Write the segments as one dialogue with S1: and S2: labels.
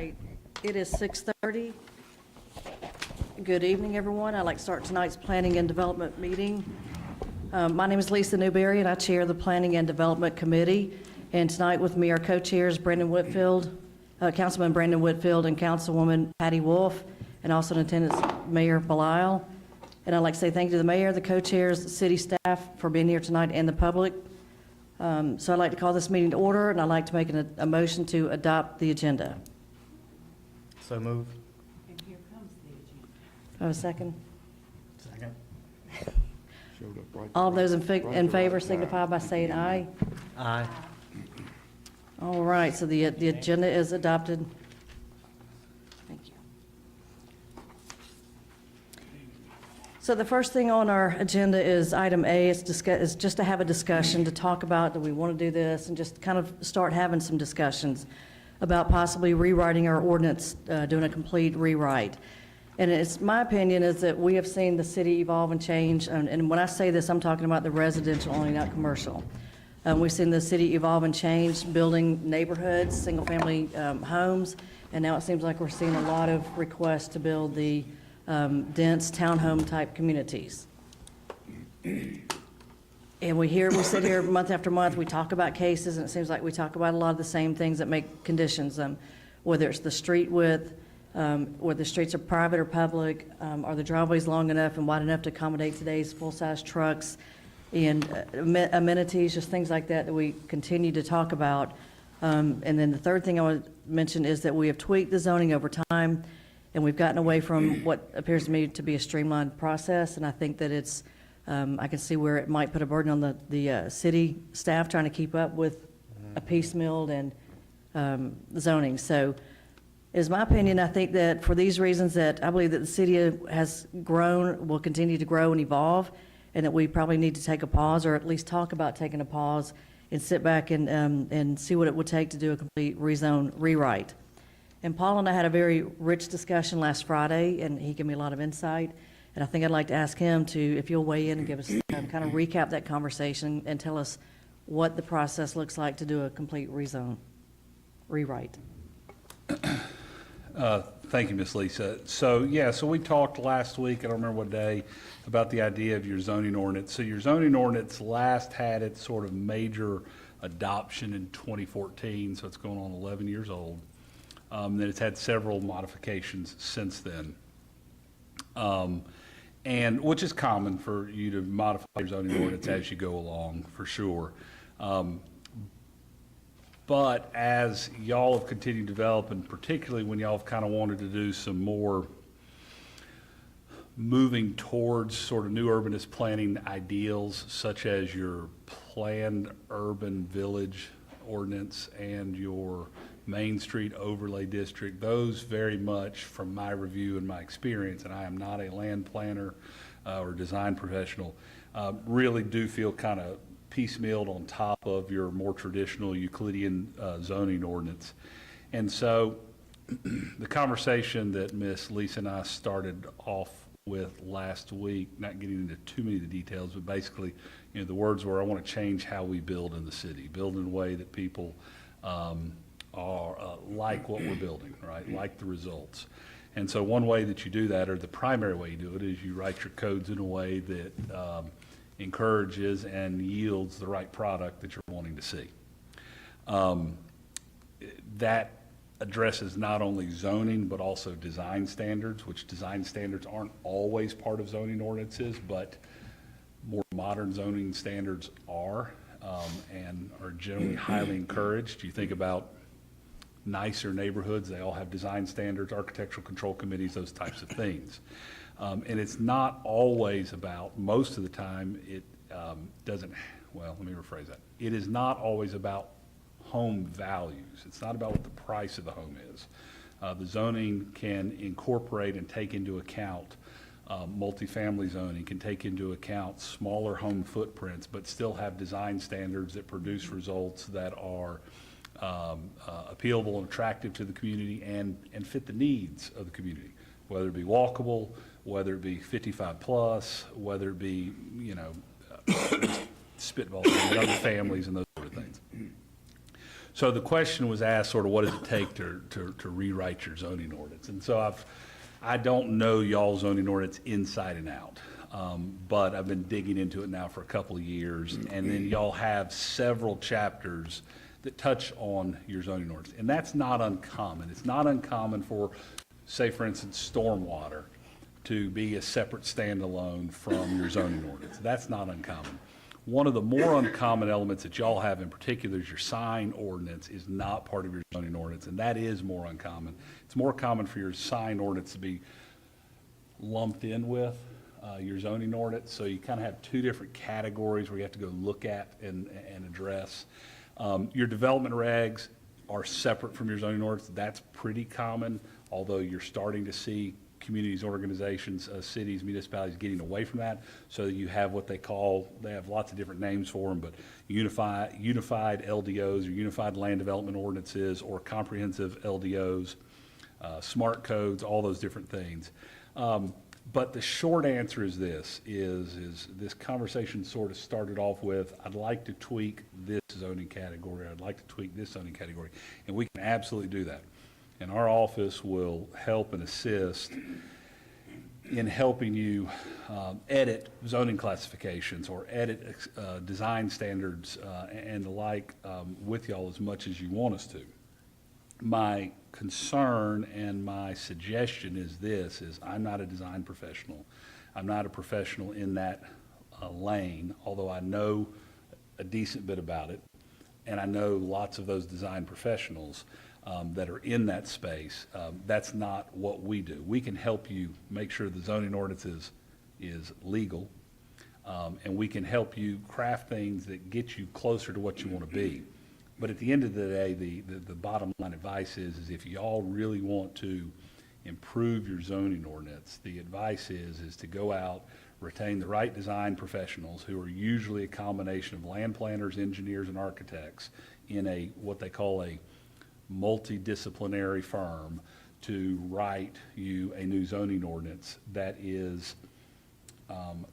S1: right, it is 6:30. Good evening, everyone. I'd like to start tonight's Planning and Development meeting. My name is Lisa Newberry, and I chair the Planning and Development Committee. And tonight with me are co-chairs Brandon Whitfield, Councilman Brandon Whitfield, and Councilwoman Patty Wolf, and also in attendance Mayor Belisle. And I'd like to say thank you to the mayor, the co-chairs, the city staff for being here tonight, and the public. So I'd like to call this meeting to order, and I'd like to make a motion to adopt the agenda.
S2: So move.
S1: And here comes the agenda. I have a second.
S2: Second.
S1: All of those in favor signify by saying aye.
S2: Aye.
S1: All right, so the agenda is adopted. Thank you. So the first thing on our agenda is item A. Is just to have a discussion, to talk about, do we want to do this, and just kind of start having some discussions about possibly rewriting our ordinance, doing a complete rewrite. And it's my opinion is that we have seen the city evolve and change, and when I say this, I'm talking about the residential only, not commercial. We've seen the city evolve and change, building neighborhoods, single-family homes, and now it seems like we're seeing a lot of requests to build the dense townhome-type communities. And we sit here month after month, we talk about cases, and it seems like we talk about a lot of the same things that make conditions, whether it's the street width, whether the streets are private or public, are the driveways long enough and wide enough to accommodate today's full-size trucks, and amenities, just things like that we continue to talk about. And then the third thing I want to mention is that we have tweaked the zoning over time, and we've gotten away from what appears to me to be a streamlined process, and I think that it's, I can see where it might put a burden on the city staff trying to keep up with a piecemealed and zoning. So it is my opinion, I think that for these reasons that I believe that the city has grown, will continue to grow and evolve, and that we probably need to take a pause, or at least talk about taking a pause and sit back and see what it would take to do a complete rezone rewrite. And Paul and I had a very rich discussion last Friday, and he gave me a lot of insight. And I think I'd like to ask him to, if you'll weigh in and give us kind of recap that conversation and tell us what the process looks like to do a complete rezone rewrite.
S3: Thank you, Ms. Lisa. So we talked last week, I don't remember what day, about the idea of your zoning ordinance. So your zoning ordinance last had its sort of major adoption in 2014, so it's going on 11 years old. Then it's had several modifications since then, and which is common for you to modify your zoning ordinance as you go along, for sure. But as y'all have continued to develop, and particularly when y'all have kind of wanted to do some more moving towards sort of new urbanist planning ideals, such as your planned urban village ordinance and your Main Street overlay district, those very much, from my review and my experience, and I am not a land planner or design professional, really do feel kind of piecemealed on top of your more traditional Euclidean zoning ordinance. And so the conversation that Miss Lisa and I started off with last week, not getting into too many of the details, but basically, the words were, I want to change how we build in the city, build in a way that people are like what we're building, right? Like the results. And so one way that you do that, or the primary way you do it, is you write your codes in a way that encourages and yields the right product that you're wanting to see. That addresses not only zoning, but also design standards, which design standards aren't always part of zoning ordinances, but more modern zoning standards are, and are generally highly encouraged. You think about nicer neighborhoods, they all have design standards, architectural control committees, those types of things. And it's not always about, most of the time, it doesn't, well, let me rephrase that. It is not always about home values. It's not about what the price of the home is. The zoning can incorporate and take into account multifamily zoning, can take into account smaller home footprints, but still have design standards that produce results that are appealable and attractive to the community and fit the needs of the community, whether it be walkable, whether it be 55 plus, whether it be, spitballing with other families and those sort of things. So the question was asked, sort of, what does it take to rewrite your zoning ordinance? And so I don't know y'all's zoning ordinance inside and out, but I've been digging into it now for a couple of years, and then y'all have several chapters that touch on your zoning ordinance, and that's not uncommon. It's not uncommon for, say, for instance, stormwater to be a separate standalone from your zoning ordinance. That's not uncommon. One of the more uncommon elements that y'all have in particular is your sign ordinance is not part of your zoning ordinance, and that is more uncommon. It's more common for your sign ordinance to be lumped in with your zoning ordinance, so you kind of have two different categories where you have to go look at and address. Your development regs are separate from your zoning ordinance. That's pretty common, although you're starting to see communities, organizations, cities, municipalities getting away from that. So you have what they have lots of different names for them, but unified LDOs or unified land development ordinances or comprehensive LDOs, smart codes, all those different things. But the short answer is this conversation sort of started off with, I'd like to tweak this zoning category, I'd like to tweak this zoning category, and we can absolutely do that. And our office will help and assist in helping you edit zoning classifications or edit design standards and the like with y'all as much as you want us to. My concern and my suggestion is I'm not a design professional. I'm not a professional in that lane, although I know a decent bit about it, and I know lots of those design professionals that are in that space. That's not what we do. We can help you make sure the zoning ordinance is legal, and we can help you craft things that get you closer to what you want to be. But at the end of the day, the bottom line advice is if y'all really want to improve your zoning ordinance, the advice is to go out, retain the right design professionals who are usually a combination of land planners, engineers, and architects in what they call a multidisciplinary firm to write you a new zoning ordinance that is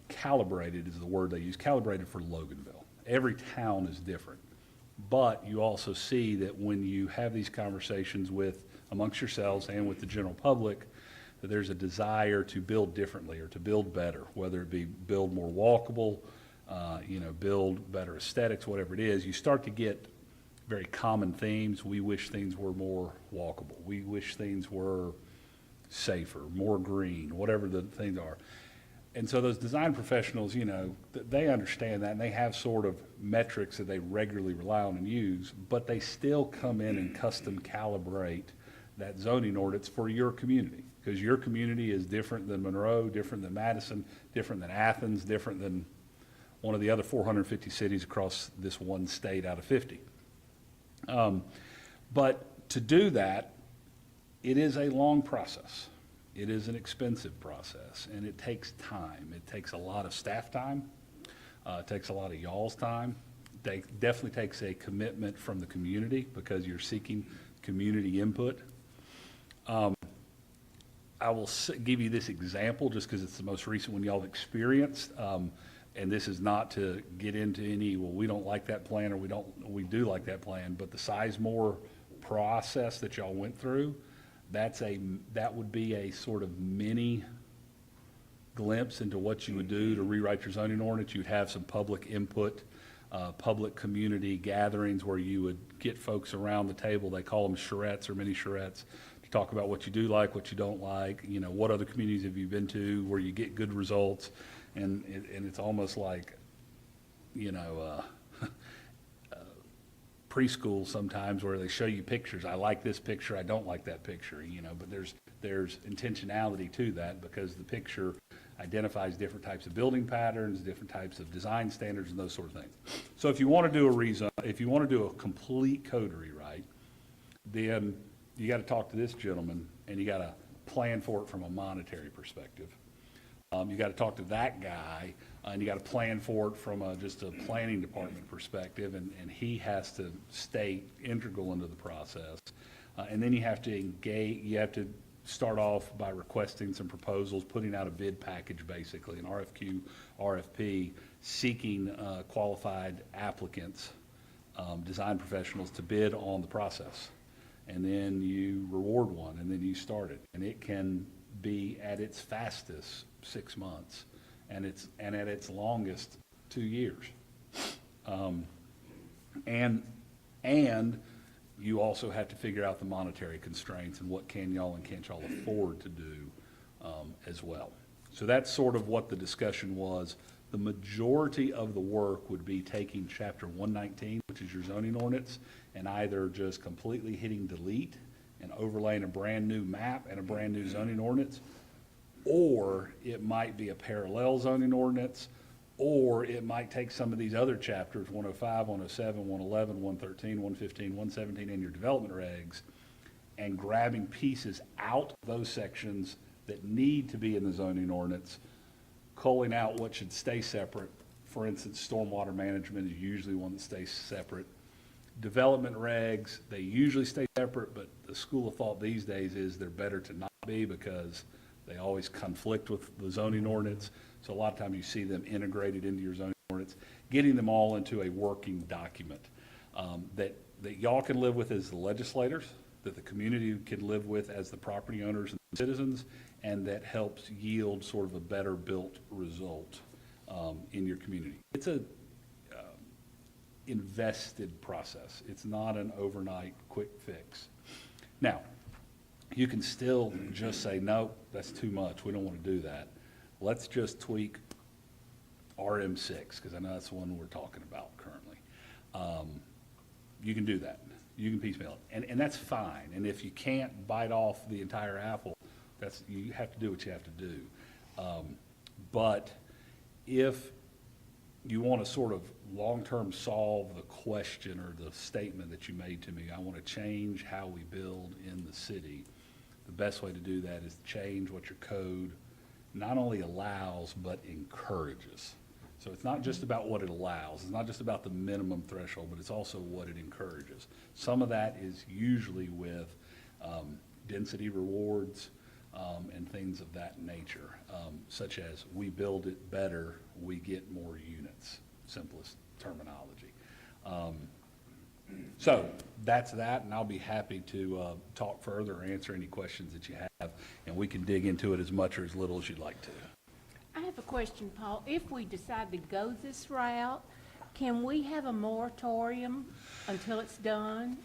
S3: calibrated, is the word they use, calibrated for Loganville. Every town is different. But you also see that when you have these conversations amongst yourselves and with the general public, that there's a desire to build differently or to build better, whether it be build more walkable, build better aesthetics, whatever it is. You start to get very common themes. We wish things were more walkable. We wish things were safer, more green, whatever the things are. And so those design professionals, they understand that, and they have sort of metrics that they regularly rely on and use, but they still come in and custom calibrate that zoning ordinance for your community, because your community is different than Monroe, different than Madison, different than Athens, different than one of the other 450 cities across this one state out of 50. But to do that, it is a long process. It is an expensive process, and it takes time. It takes a lot of staff time. It takes a lot of y'all's time. It definitely takes a commitment from the community because you're seeking community input. I will give you this example just because it's the most recent one y'all have experienced. And this is not to get into any, well, we don't like that plan or we do like that plan, but the Sizemore process that y'all went through, that would be a sort of mini glimpse into what you would do to rewrite your zoning ordinance. You'd have some public input, public community gatherings where you would get folks around the table. They call them charrettes or mini charrettes to talk about what you do like, what you don't like, what other communities have you been to where you get good results. And it's almost like, preschool sometimes where they show you pictures. I like this picture, I don't like that picture, but there's intentionality to that because the picture identifies different types of building patterns, different types of design standards, and those sort of things. So if you want to do a complete code rewrite, then you got to talk to this gentleman and you got to plan for it from a monetary perspective. You got to talk to that guy, and you got to plan for it from just a planning department perspective, and he has to stay integral into the process. And then you have to engage, you have to start off by requesting some proposals, putting out a bid package, basically, an RFQ, RFP, seeking qualified applicants design professionals to bid on the process. And then you reward one, and then you start it. And it can be at its fastest 6 months, and at its longest 2 years. And you also have to figure out the monetary constraints and what can y'all and can't y'all afford to do as well. So that's sort of what the discussion was. The majority of the work would be taking chapter 119, which is your zoning ordinance, and either just completely hitting delete and overlaying a brand new map and a brand new zoning ordinance, or it might be a parallel zoning ordinance, or it might take some of these other chapters, 105, 107, 111, 113, 115, 117, and your development regs, and grabbing pieces out of those sections that need to be in the zoning ordinance, culling out what should stay separate. For instance, stormwater management is usually one that stays separate. Development regs, they usually stay separate, but the school of thought these days is they're better to not be because they always conflict with the zoning ordinance. So a lot of times you see them integrated into your zoning ordinance, getting them all into a working document that y'all can live with as the legislators, that the community can live with as the property owners and citizens, and that helps yield sort of a better built result in your community. It's a invested process. It's not an overnight quick fix. Now, you can still just say, no, that's too much. We don't want to do that. Let's just tweak RM6, because I know that's the one we're talking about currently. You can do that. You can piecemeal it, and that's fine. And if you can't bite off the entire apple, you have to do what you have to do. But if you want to sort of long-term solve the question or the statement that you made to me, I want to change how we build in the city, the best way to do that is change what your code not only allows, but encourages. So it's not just about what it allows. It's not just about the minimum threshold, but it's also what it encourages. Some of that is usually with density rewards and things of that nature, such as we build it better, we get more units, simplest terminology. So that's that, and I'll be happy to talk further or answer any questions that you have, and we can dig into it as much or as little as you'd like to.
S4: I have a question, Paul. If we decide to go this route, can we have a moratorium until it's done?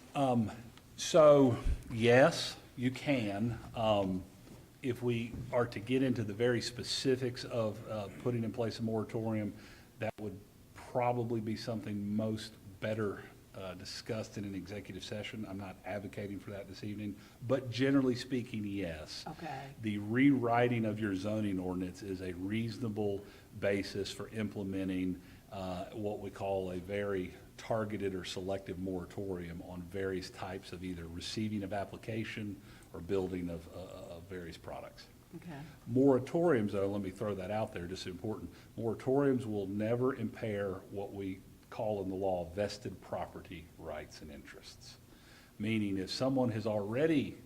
S3: So, yes, you can. If we are to get into the very specifics of putting in place a moratorium, that would probably be something most better discussed in an executive session. I'm not advocating for that this evening, but generally speaking, yes.
S4: Okay.
S3: The rewriting of your zoning ordinance is a reasonable basis for implementing what we call a very targeted or selective moratorium on various types of either receiving of application or building of various products.
S4: Okay.
S3: Moratoriums, though, let me throw that out there, just important. Moratoriums will never impair what we call in the law vested property rights and interests. Meaning if someone has already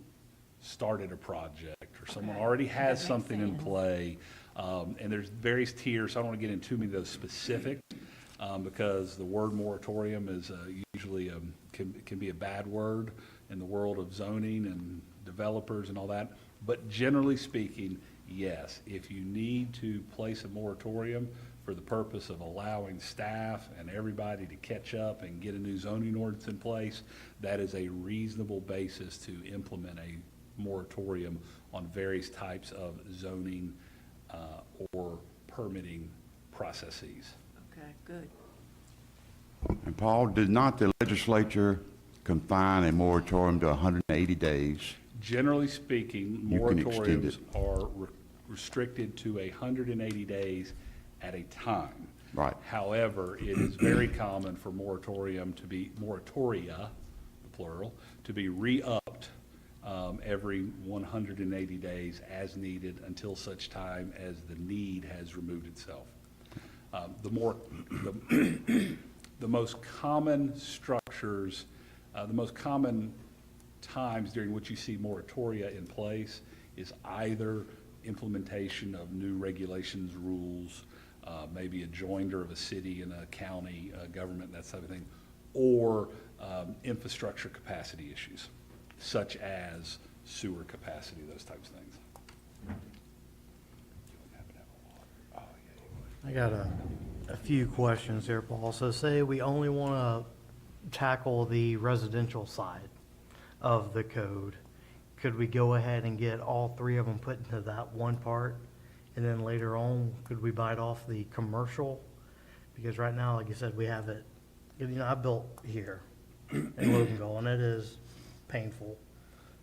S3: started a project or someone
S4: Okay.
S3: already has
S4: That makes
S3: something in
S4: sense.
S3: play, and there's various tiers, so I don't want to get into too many of those specifics because the word moratorium is usually can be a bad word in the world of zoning and developers and all that. But generally speaking, yes, if you need to place a moratorium for the purpose of allowing staff and everybody to catch up and get a new zoning ordinance in place, that is a reasonable basis to implement a moratorium on various types of zoning or permitting processes.
S4: Okay, good.
S5: And Paul, did not the legislature confine a moratorium to 180 days?
S3: Generally speaking,
S5: You can extend
S3: moratoriums are restricted to 180 days at a time.
S5: Right.
S3: However, it is very common for moratoria, the plural, to be re-upped every 180 days as needed until such time as the need has removed itself. The most common structures, the most common times during which you see moratoria in place is either implementation of new regulations, rules, maybe a joinder of a city and a county government, that type of thing, or infrastructure capacity issues, such as sewer capacity, those types of things.
S2: I got a few questions here, Paul. So say we only want to tackle the residential side of the code. Could we go ahead and get all three of them put into that one part? And then later on, could we bite off the commercial? Because right now, like you said, we have it, you know, I built here in Loganville, and it is painful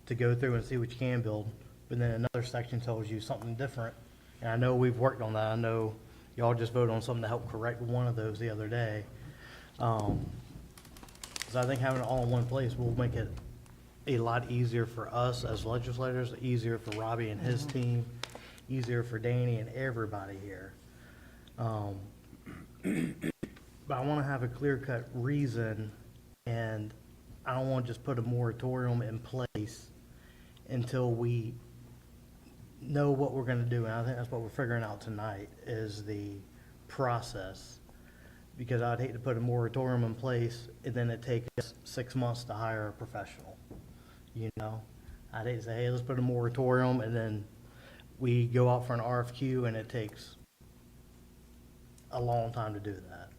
S2: to go through and see what you can build, but then another section tells you something different. And I know we've worked on that. I know y'all just voted on something to help correct one of those the other day. So I think having it all in one place will make it a lot easier for us as legislators, easier for Robbie and his team, easier for Danny and everybody here. But I want to have a clear-cut reason, and I don't want to just put a moratorium in place until we know what we're going to do. And I think that's what we're figuring out tonight is the process. Because I'd hate to put a moratorium in place and then it take us 6 months to hire a professional. You know, I'd hate to say, hey, let's put a moratorium and then we go out for an RFQ and it takes a long time to do that.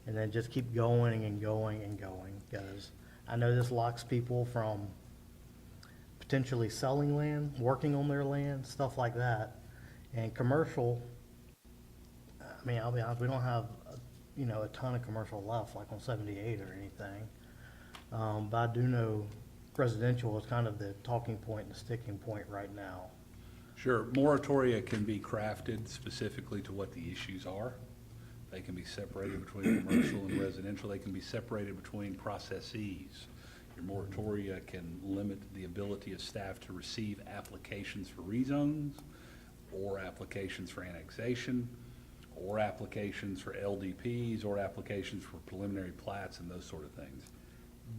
S2: And then just keep going and going and going, because I know this locks people from potentially selling land, working on their land, stuff like that. And commercial, I mean, I'll be honest, we don't have, a ton of commercial left, like on 78 or anything. But I do know residential is kind of the talking point and the sticking point right now.
S3: Sure, moratoria can be crafted specifically to what the issues are. They can be separated between commercial and residential. They can be separated between processes. Your moratoria can limit the ability of staff to receive applications for rezones, or applications for annexation, or applications for LDPs, or applications for preliminary plats and those sort of things.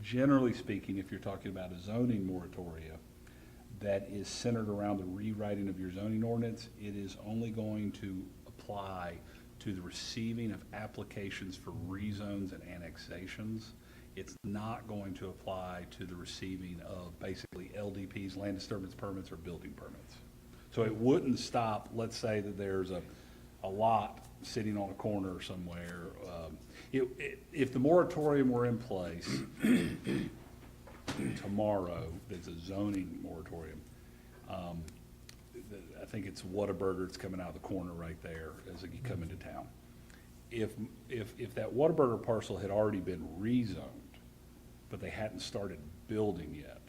S3: Generally speaking, if you're talking about a zoning moratoria that is centered around the rewriting of your zoning ordinance, it is only going to apply to the receiving of applications for rezones and annexations. It's not going to apply to the receiving of basically LDPs, land disturbance permits, or building permits. So it wouldn't stop, let's say that there's a lot sitting on a corner somewhere. If the moratorium were in place tomorrow, there's a zoning moratorium. I think it's Whataburger, it's coming out of the corner right there as you come into town. If that Whataburger parcel had already been rezoned, but they hadn't started building yet,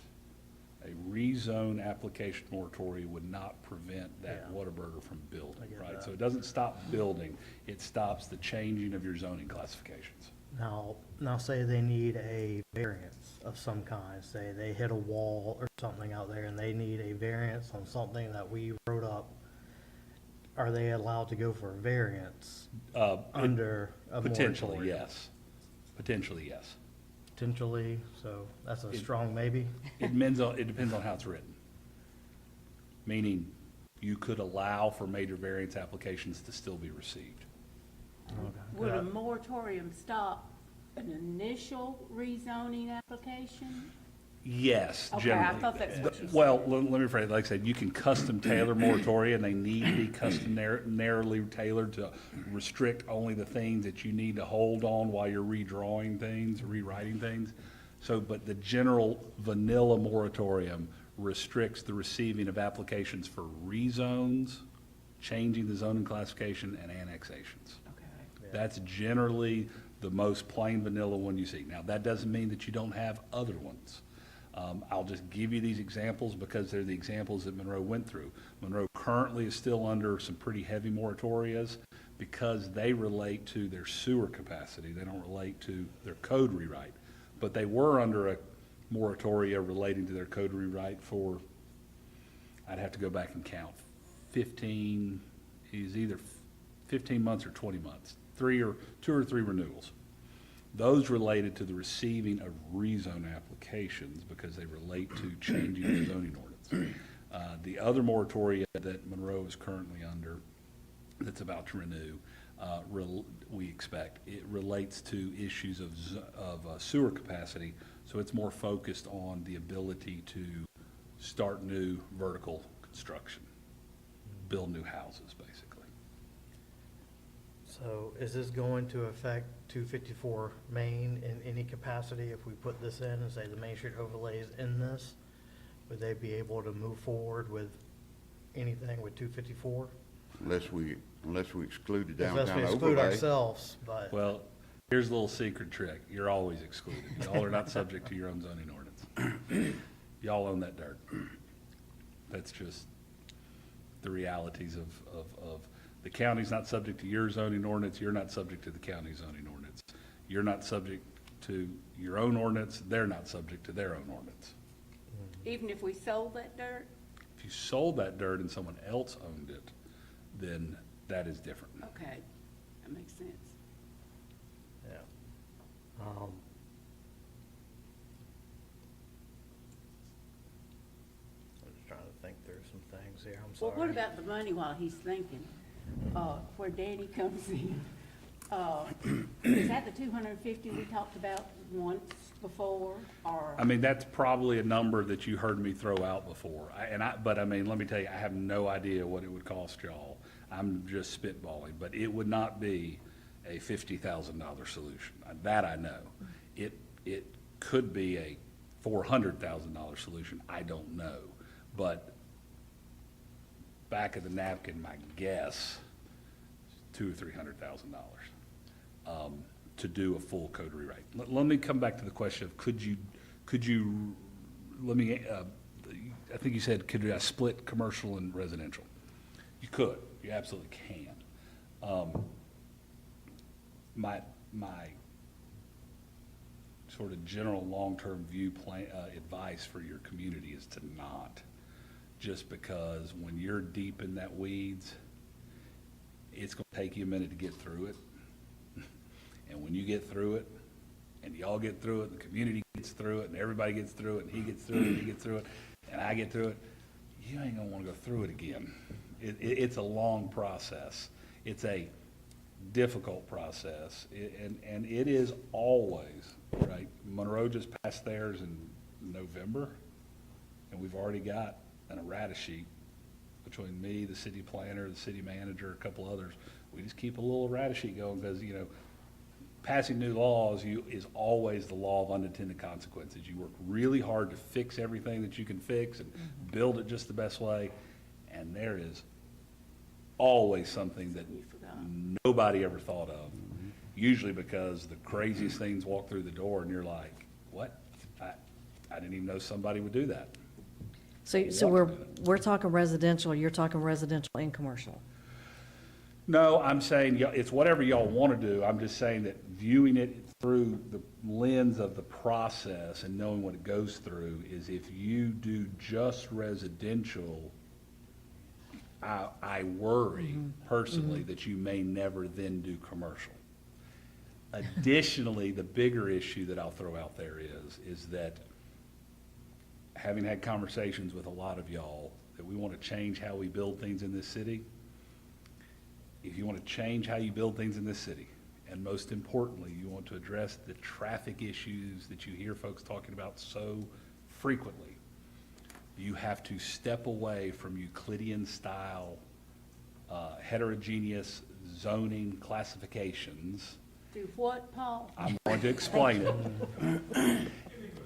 S3: a rezone application moratorium would not prevent that
S2: Yeah.
S3: Whataburger from building,
S2: I get
S3: right?
S2: that.
S3: So it doesn't stop building, it stops the changing of your zoning classifications.
S2: Now say they need a variance of some kind, say they hit a wall or something out there and they need a variance on something that we wrote up. Are they allowed to go for a variance under a
S3: Potentially,
S2: moratorium?
S3: yes. Potentially, yes.
S2: Potentially, so that's a strong maybe?
S3: It depends on how it's written. Meaning, you could allow for major variance applications to still be received.
S4: Would a moratorium stop an initial rezoning application?
S3: Yes,
S4: Okay,
S3: generally.
S4: I thought that's what you said.
S3: Well, let me rephrase, like I said, you can custom tailor moratoria, and they need to be custom narrowly tailored to restrict only the things that you need to hold on while you're redrawing things, rewriting things. So, but the general vanilla moratorium restricts the receiving of applications for rezones, changing the zoning classification, and annexations.
S4: Okay.
S3: That's generally the most plain vanilla one you see. Now, that doesn't mean that you don't have other ones. I'll just give you these examples because they're the examples that Monroe went through. Monroe currently is still under some pretty heavy moratorias because they relate to their sewer capacity. They don't relate to their code rewrite. But they were under a moratoria relating to their code rewrite for, I'd have to go back and count, 15, is either 15 months or 20 months, 2 or 3 renewals. Those related to the receiving of rezone applications because they relate to changing the zoning ordinance. The other moratoria that Monroe is currently under, that's about to renew, we expect. It relates to issues of sewer capacity, so it's more focused on the ability to start new vertical construction, build new houses, basically.
S2: So is this going to affect 254 Main in any capacity if we put this in and say the Main Street overlay is in this? Would they be able to move forward with anything with 254?
S5: Unless we exclude the
S2: Unless
S5: downtown
S2: we exclude
S5: overlay.
S2: ourselves, but.
S3: Well, here's a little secret trick. You're always excluded. Y'all are not subject to your own zoning ordinance. Y'all own that dirt. That's just the realities of the county's not subject to your zoning ordinance. You're not subject to the county's zoning ordinance. You're not subject to your own ordinance. They're not subject to their own ordinance.
S4: Even if we sold that dirt?
S3: If you sold that dirt and someone else owned it, then that is different.
S4: Okay, that makes sense.
S2: Yeah. I'm just trying to think through some things here, I'm
S4: Well,
S2: sorry.
S4: what about the money while he's thinking, where Danny comes in? Is that the 250 we talked about once before, or?
S3: I mean, that's probably a number that you heard me throw out before. But I mean, let me tell you, I have no idea what it would cost y'all. I'm just spitballing, but it would not be a $50,000 solution. That I know. It could be a $400,000 solution. I don't know. But back of the napkin, my guess, $200,000 or $300,000 to do a full code rewrite. Let me come back to the question of could you, let me, I think you said, could I split commercial and residential? You could, you absolutely can. My sort of general long-term view plan, advice for your community is to not, just because when you're deep in that weeds, it's gonna take you a minute to get through it. And when you get through it, and y'all get through it, the community gets through it, and everybody gets through it, and he gets through it, and he gets through it, and I get through it, you ain't gonna wanna go through it again. It's a long process. It's a difficult process, and it is always, right? Monroe just passed theirs in November, and we've already got an errata sheet between me, the city planner, the city manager, a couple others. We just keep a little errata sheet going because, you know, passing new laws is always the law of unintended consequences. You work really hard to fix everything that you can fix and build it just the best way, and there is always something that
S4: We forgot.
S3: nobody ever thought of. Usually because the craziest things walk through the door and you're like, what? I didn't even know somebody would do that.
S1: So we're talking residential, you're talking residential and commercial.
S3: No, I'm saying, it's whatever y'all want to do. I'm just saying that viewing it through the lens of the process and knowing what it goes through is if you do just residential, I worry personally that you may never then do commercial. Additionally, the bigger issue that I'll throw out there is that having had conversations with a lot of y'all, that we want to change how we build things in this city. If you want to change how you build things in this city, and most importantly, you want to address the traffic issues that you hear folks talking about so frequently, you have to step away from Euclidean-style heterogeneous zoning classifications.
S4: Do what, Paul?
S3: I'm going to explain it.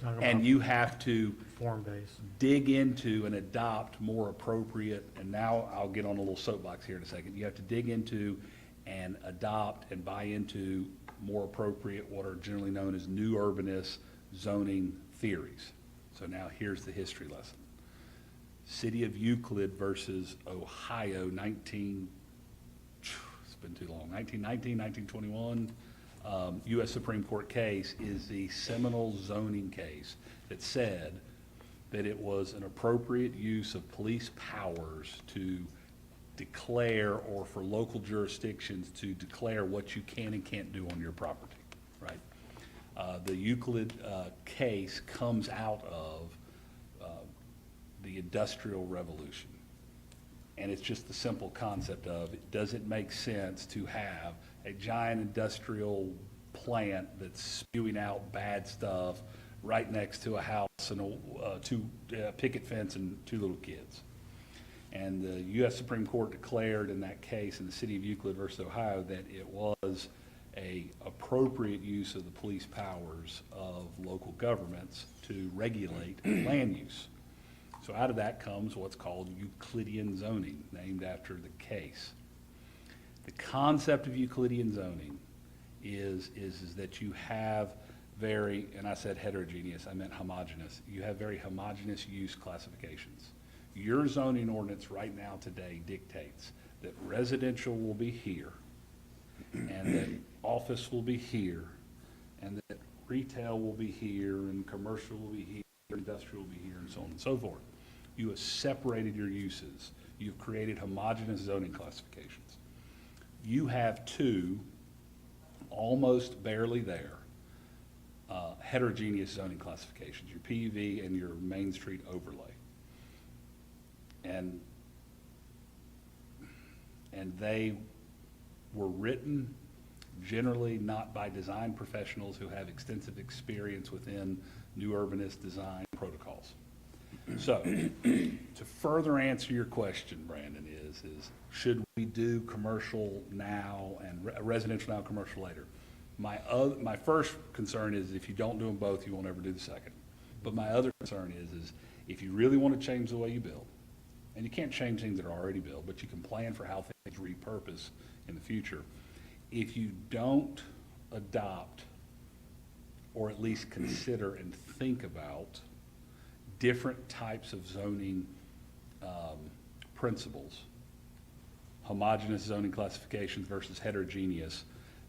S2: Talking
S3: And
S2: about
S3: you have to
S2: form-based.
S3: dig into and adopt more appropriate, and now I'll get on a little soapbox here in a second. You have to dig into and adopt and buy into more appropriate, what are generally known as new urbanist zoning theories. So now here's the history lesson. City of Euclid versus Ohio, it's been too long, 1919, 1921. U.S. Supreme Court case is the seminal zoning case that said that it was an appropriate use of police powers to declare, or for local jurisdictions to declare what you can and can't do on your property, right? The Euclid case comes out of the Industrial Revolution. And it's just the simple concept of, does it make sense to have a giant industrial plant that's spewing out bad stuff right next to a house and a picket fence and two little kids? And the U.S. Supreme Court declared in that case in the city of Euclid versus Ohio that it was a appropriate use of the police powers of local governments to regulate land use. So out of that comes what's called Euclidean zoning, named after the case. The concept of Euclidean zoning is that you have very, and I said heterogeneous, I meant homogeneous. You have very homogeneous use classifications. Your zoning ordinance right now today dictates that residential will be here, and that office will be here, and that retail will be here, and commercial will be here, industrial will be here, and so on and so forth. You have separated your uses. You've created homogeneous zoning classifications. You have two, almost barely there, heterogeneous zoning classifications, your PUV and your Main Street overlay. And they were written generally not by design professionals who have extensive experience within new urbanist design protocols. So, to further answer your question, Brandon, is should we do commercial now and residential now, commercial later? My first concern is if you don't do them both, you won't ever do the second. But my other concern is if you really want to change the way you build, and you can't change things that are already built, but you can plan for how things repurpose in the future. If you don't adopt, or at least consider and think about different types of zoning principles, homogeneous zoning classifications versus heterogeneous,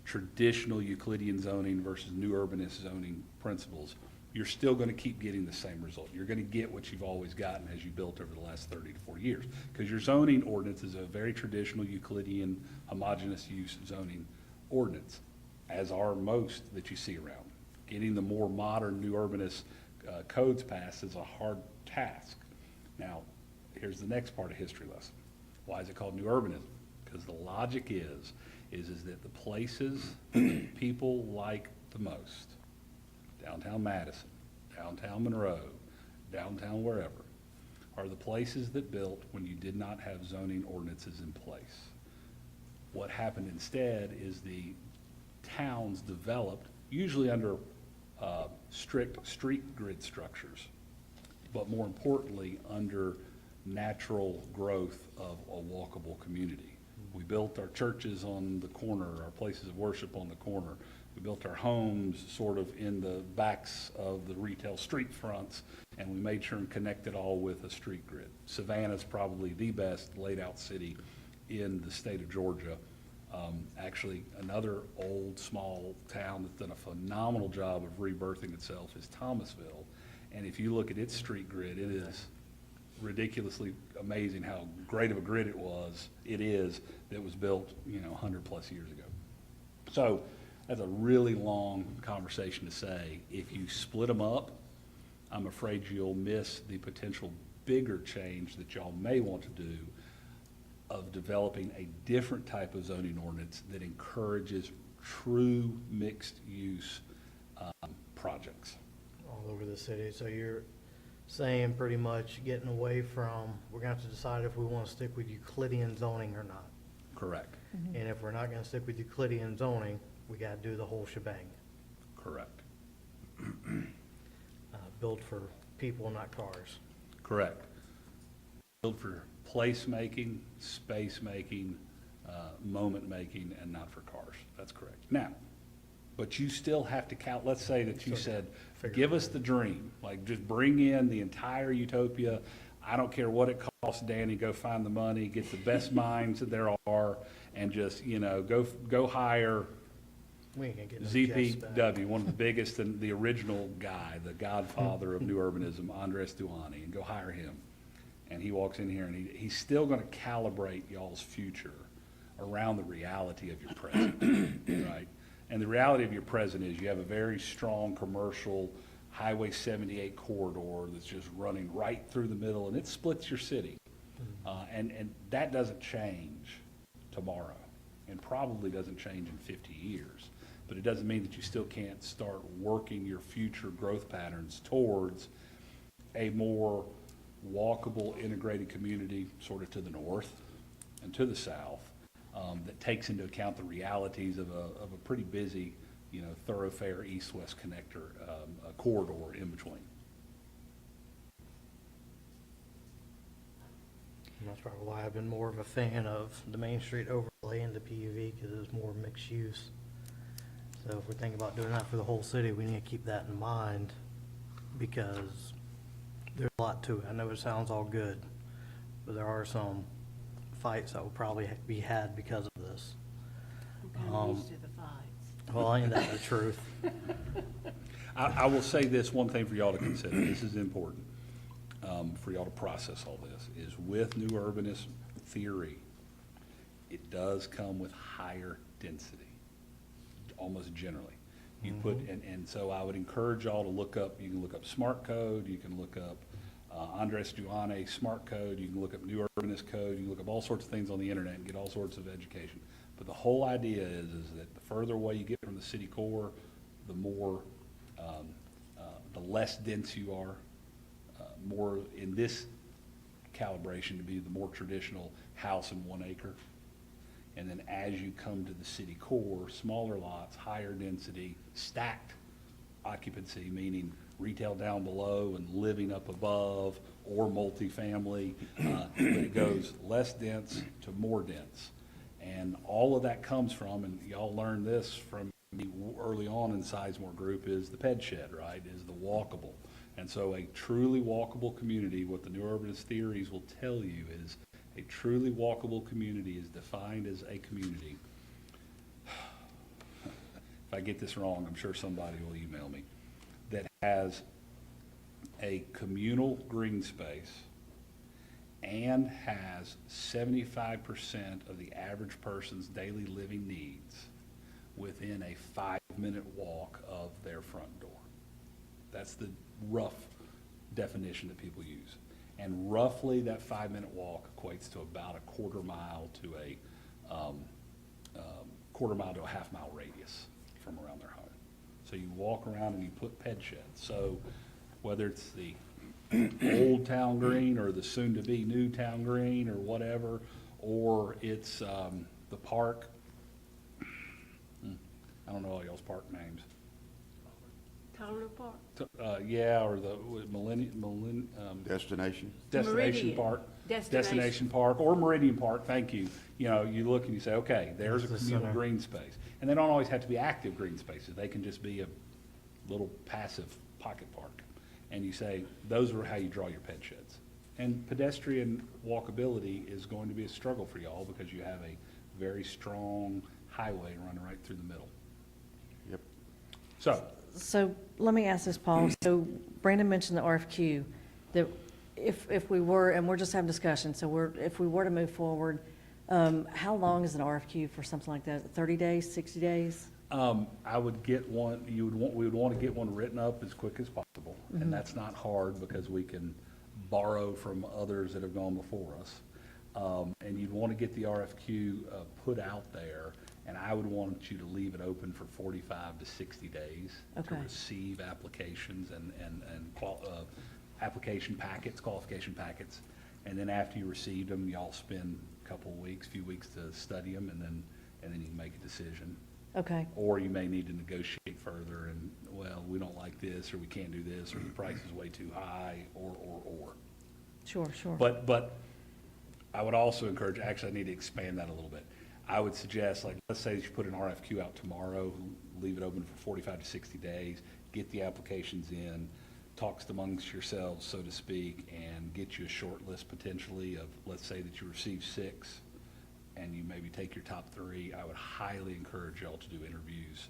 S3: traditional Euclidean zoning versus new urbanist zoning principles, you're still going to keep getting the same result. You're going to get what you've always gotten as you built over the last 30 to 40 years. Because your zoning ordinance is a very traditional Euclidean homogeneous use zoning ordinance, as are most that you see around. Getting the more modern new urbanist codes passed is a hard task. Now, here's the next part of history lesson. Why is it called new urbanism? Because the logic is that the places people like the most, downtown Madison, downtown Monroe, downtown wherever, are the places that built when you did not have zoning ordinances in place. What happened instead is the towns developed, usually under strict street grid structures, but more importantly, under natural growth of a walkable community. We built our churches on the corner, our places of worship on the corner. We built our homes sort of in the backs of the retail street fronts, and we made sure and connected all with a street grid. Savannah's probably the best laid out city in the state of Georgia. Actually, another old small town that's done a phenomenal job of rebirthing itself is Thomasville. And if you look at its street grid, it is ridiculously amazing how great of a grid it is that was built, 100 plus years ago. So that's a really long conversation to say. If you split them up, I'm afraid you'll miss the potential bigger change that y'all may want to do of developing a different type of zoning ordinance that encourages true mixed-use projects.
S2: All over the city. So you're saying pretty much getting away from, we're gonna have to decide if we wanna stick with Euclidean zoning or not.
S3: Correct.
S2: And if we're not gonna stick with Euclidean zoning, we gotta do the whole shebang.
S3: Correct.
S2: Built for people, not cars.
S3: Correct. Built for place-making, space-making, moment-making, and not for cars. That's correct. Now, but you still have to count, let's say that you said, give us the dream, like just bring in the entire utopia. I don't care what it costs, Danny, go find the money, get the best minds that there are, and just, go hire
S2: We ain't gonna get no Jeffs back.
S3: ZPW, one of the biggest and the original guy, the godfather of new urbanism, Andres Duani, and go hire him. And he walks in here and he's still gonna calibrate y'all's future around the reality of your present, right? And the reality of your present is you have a very strong commercial Highway 78 corridor that's just running right through the middle, and it splits your city. And that doesn't change tomorrow, and probably doesn't change in 50 years. But it doesn't mean that you still can't start working your future growth patterns towards a more walkable, integrated community sort of to the north and to the south, that takes into account the realities of a pretty busy, thoroughfare east-west connector, corridor in between.
S2: And that's probably why I've been more of a fan of the Main Street overlay into PUV, because it's more mixed use. So if we're thinking about doing that for the whole city, we need to keep that in mind, because there's a lot to it. I know it sounds all good, but there are some fights that will probably be had because of this.
S4: I'm kind of used to the fights.
S2: Well, ain't that the truth?
S3: I will say this, one thing for y'all to consider, this is important, for y'all to process all this, is with new urbanist theory, it does come with higher density, almost generally. You put, and so I would encourage y'all to look up, you can look up Smart Code, you can look up Andres Duane Smart Code, you can look up New Urbanist Code, you can look up all sorts of things on the internet and get all sorts of education. But the whole idea is that the further away you get from the city core, the more, the less dense you are, more in this calibration to be the more traditional house in 1 acre. And then as you come to the city core, smaller lots, higher density, stacked occupancy, meaning retail down below and living up above, or multifamily, but it goes less dense to more dense. And all of that comes from, and y'all learned this from me early on in Sizemore Group, is the ped shed, right, is the walkable. And so a truly walkable community, what the new urbanist theories will tell you is a truly walkable community is defined as a community. If I get this wrong, I'm sure somebody will email me, that has a communal green space and has 75% of the average person's daily living needs within a 5-minute walk of their front door. That's the rough definition that people use. And roughly that 5-minute walk equates to about a quarter mile to a half-mile radius from around their home. So you walk around and you put ped sheds. So whether it's the old town green or the soon-to-be new town green or whatever, or it's the park, I don't know all y'all's park names.
S4: Tyler Park.
S3: Yeah, or the
S5: Destination?
S3: Destination
S4: Meridian.
S3: Park.
S4: Destination.
S3: Destination Park or Meridian Park, thank you. You look and you say, okay, there's a
S2: That's the
S3: communal
S2: center.
S3: green space. And they don't always have to be active green spaces. They can just be a little passive pocket park. And you say, those are how you draw your ped sheds. And pedestrian walkability is going to be a struggle for y'all because you have a very strong highway running right through the middle.
S5: Yep.
S1: So let me ask this, Paul. So Brandon mentioned the RFQ, that if we were, and we're just having discussion, so if we were to move forward, how long is an RFQ for something like that? 30 days, 60 days?
S3: I would get one, we would want to get one written up as quick as possible. And that's not hard because we can borrow from others that have gone before us. And you'd want to get the RFQ put out there, and I would want you to leave it open for 45 to 60 days to
S1: Okay.
S3: receive applications and application packets, qualification packets. And then after you receive them, y'all spend a few weeks to study them, and then you can make a decision.
S1: Okay,
S3: Or you may need to negotiate further and, well, we don't like this, or we can't do this, or the price is way too high, or.
S1: sure.
S3: But I would also encourage, actually, I need to expand that a little bit. I would suggest, like, let's say that you put an RFQ out tomorrow, leave it open for 45 to 60 days, get the applications in, talks amongst yourselves, so to speak, and get you a short list potentially of, let's say that you receive 6, and you maybe take your top 3. I would highly encourage y'all to do interviews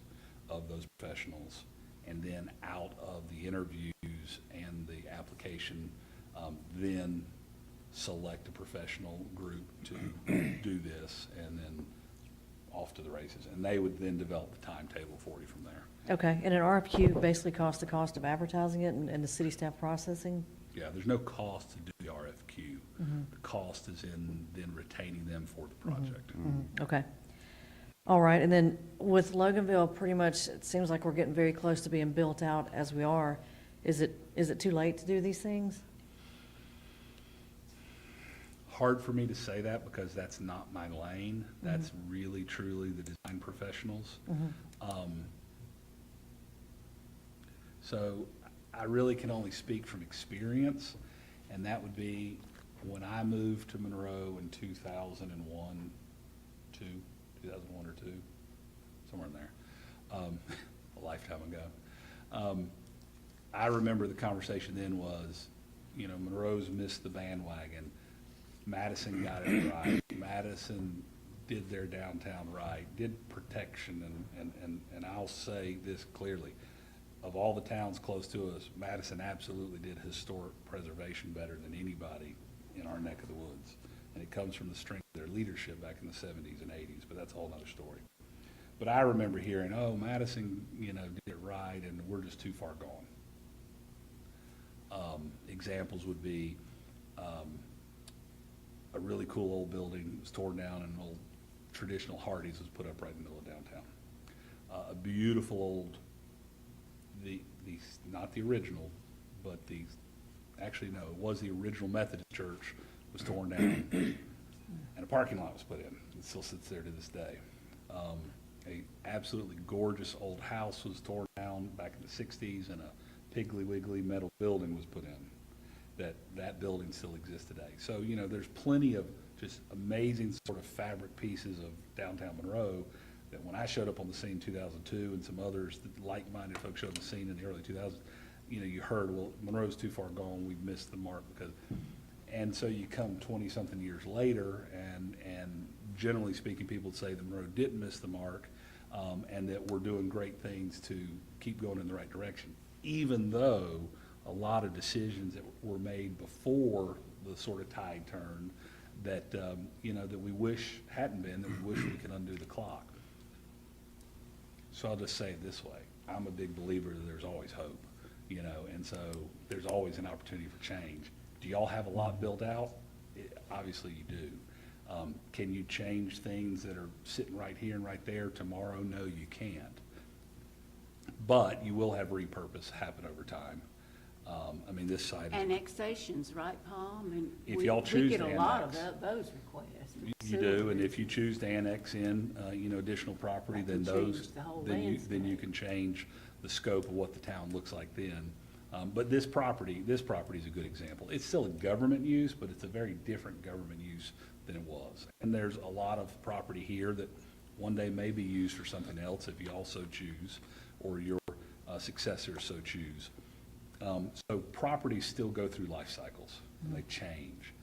S3: of those professionals. And then out of the interviews and the application, then select a professional group to do this, and then off to the races. And they would then develop the timetable for you from there.
S1: Okay, and an RFQ basically costs the cost of advertising it and the city staff processing?
S3: Yeah, there's no cost to do the RFQ. The cost is in then retaining them for the project.
S1: Okay. All right, and then with Loganville, pretty much, it seems like we're getting very close to being built out as we are. Is it too late to do these things?
S3: Hard for me to say that because that's not my lane. That's really truly the design professionals. So I really can only speak from experience, and that would be when I moved to Monroe in 2001, 2001 or 2, somewhere in there, a lifetime ago. I remember the conversation then was, you know, Monroe's missed the bandwagon. Madison got it right. Madison did their downtown right, did protection, and I'll say this clearly. Of all the towns close to us, Madison absolutely did historic preservation better than anybody in our neck of the woods. And it comes from the strength of their leadership back in the 70s and 80s, but that's a whole nother story. But I remember hearing, oh, Madison, you know, did it right, and we're just too far gone. Examples would be a really cool old building was torn down, and an old traditional Hardee's was put up right in the middle of downtown. A beautiful old, not the original, but actually no, it was the original Methodist church was torn down, and a parking lot was put in. It still sits there to this day. A absolutely gorgeous old house was torn down back in the 60s, and a Piggly Wiggly metal building was put in. That building still exists today. So, you know, there's plenty of just amazing sort of fabric pieces of downtown Monroe that when I showed up on the scene in 2002 and some others, like-minded folks showed up on the scene in the early 2000s, you know, you heard, well, Monroe's too far gone, we've missed the mark because, and so you come 20-something years later, and generally speaking, people would say that Monroe didn't miss the mark, and that we're doing great things to keep going in the right direction, even though a lot of decisions that were made before the sort of tide turned that, you know, that we wish hadn't been, that we wish we could undo the clock. So I'll just say it this way. I'm a big believer that there's always hope, you know, and so there's always an opportunity for change. Do y'all have a lot built out? Obviously you do. Can you change things that are sitting right here and right there tomorrow? No, you can't. But you will have repurpose happen over time. I mean, this site is,
S4: Annexations, right, Paul? I mean,
S3: If y'all choose
S4: we
S3: to
S4: get a lot of
S3: annex.
S4: those requests.
S3: you do, and if you choose to annex in, you know, additional property, then
S4: That can
S3: those,
S4: change the whole
S3: then you
S4: landscape.
S3: can change the scope of what the town looks like then. But this property is a good example. It's still a government use, but it's a very different government use than it was. And there's a lot of property here that one day may be used for something else if you also choose, or your successors so choose. So properties still go through life cycles, and they change.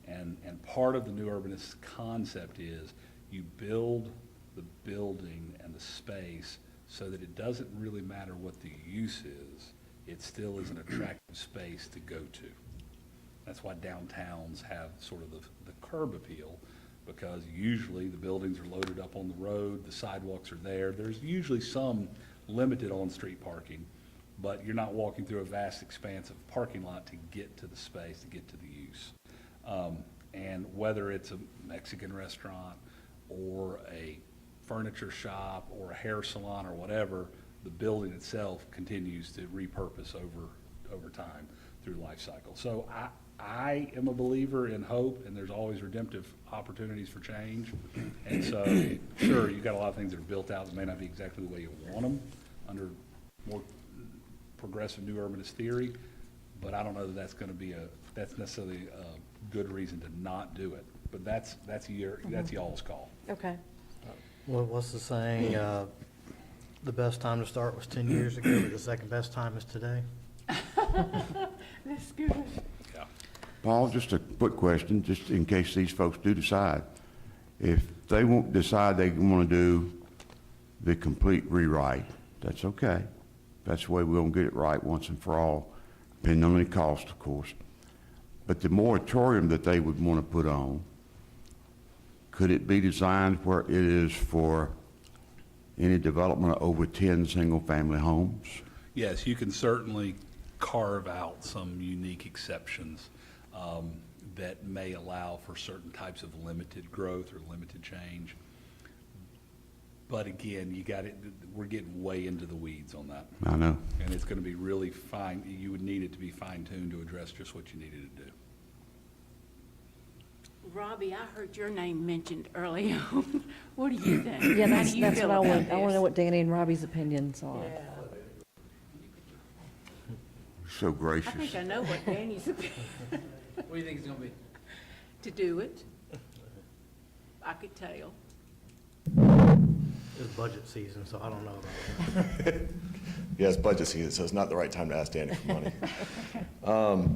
S3: And part of the new urbanist concept is you build the building and the space so that it doesn't really matter what the use is, it still is an attractive space to go to. That's why downtowns have sort of the curb appeal, because usually the buildings are loaded up on the road, the sidewalks are there. There's usually some limited on-street parking, but you're not walking through a vast expanse of parking lot to get to the space, to get to the use. And whether it's a Mexican restaurant or a furniture shop or a hair salon or whatever, the building itself continues to repurpose over time through life cycle. So I am a believer in hope, and there's always redemptive opportunities for change. And so, sure, you've got a lot of things that are built out that may not be exactly the way you want them under more progressive new urbanist theory, but I don't know that that's necessarily a good reason to not do it. But that's y'all's call.
S1: Okay.
S2: What's the saying? The best time to start was 10 years ago, but the second best time is today.
S4: That's good.
S3: Yeah.
S5: Paul, just a quick question, just in case these folks do decide. If they won't decide they want to do the complete rewrite, that's okay. That's the way we're going to get it right once and for all, depending on the cost, of course. But the moratorium that they would want to put on, could it be designed where it is for any development of over 10 single-family homes?
S3: Yes, you can certainly carve out some unique exceptions that may allow for certain types of limited growth or limited change. But again, we're getting way into the weeds on that.
S5: I know.
S3: And it's gonna be really fine, you would need it to be fine-tuned to address just what you needed to do.
S4: Robbie, I heard your name mentioned early on. What do you think?
S1: Yeah,
S4: How
S1: that's
S4: do you
S1: what
S4: feel
S1: I
S4: about
S1: want. I want to know
S4: this?
S1: what Danny and Robbie's opinions are.
S5: So
S4: I
S5: gracious.
S4: think I know what Danny's opinion,
S6: What do you think it's gonna be?
S4: to do it. I could tell.
S2: It's budget season, so I don't know about that.
S7: Yeah, it's budget season, so it's not the right time to ask Danny for money.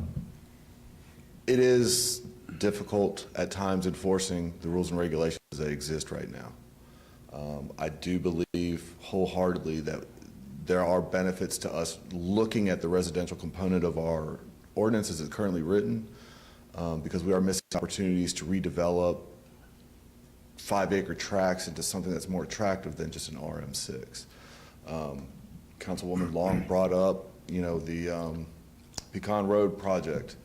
S7: It is difficult at times enforcing the rules and regulations that exist right now. I do believe wholeheartedly that there are benefits to us looking at the residential component of our ordinance as it's currently written, because we are missing opportunities to redevelop 5-acre tracts into something that's more attractive than just an RM6. Councilwoman Long brought up, the Pecan Road project,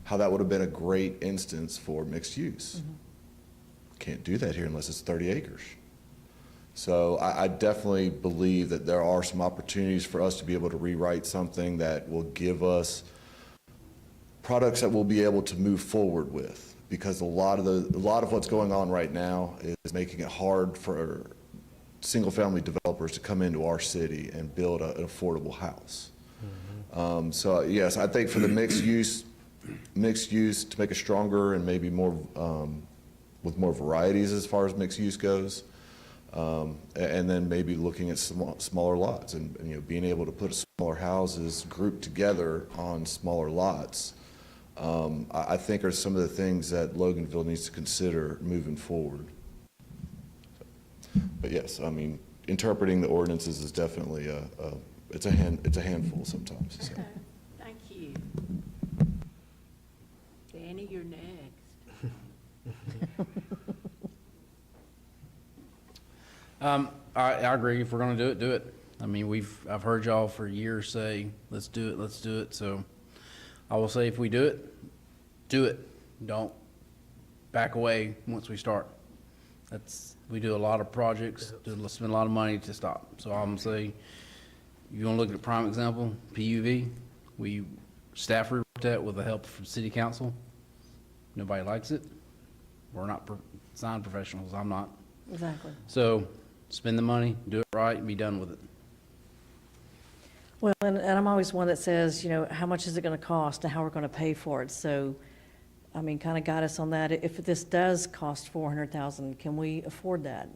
S7: how that would have been a great instance for mixed use. Can't do that here unless it's 30 acres. So I definitely believe that there are some opportunities for us to be able to rewrite something that will give us products that we'll be able to move forward with. Because a lot of what's going on right now is making it hard for single-family developers to come into our city and build an affordable house. So yes, I think for the mixed use to make it stronger and maybe more with more varieties as far as mixed use goes, and then maybe looking at smaller lots and being able to put smaller houses grouped together on smaller lots. I think are some of the things that Loganville needs to consider moving forward. But yes, I mean, interpreting the ordinances is definitely it's a handful sometimes. So.
S4: Okay, thank you. Danny, you're next.
S6: I agree. If we're gonna do it, do it. I mean, I've heard y'all for years say, let's do it, let's do it. So I will say, if we do it, do it. Don't back away once we start. We do a lot of projects, spend a lot of money to stop. So I'm gonna say, you wanna look at a prime example, PUV, staff reworked that with the help from city council. Nobody likes it. We're not design professionals, I'm not.
S1: Exactly.
S6: So spend the money, do it right, and be done with it.
S1: Well, and I'm always one that says, how much is it going to cost and how we're going to pay for it? So, I mean, kind of guide us on that. If this does cost $400,000, can we afford that?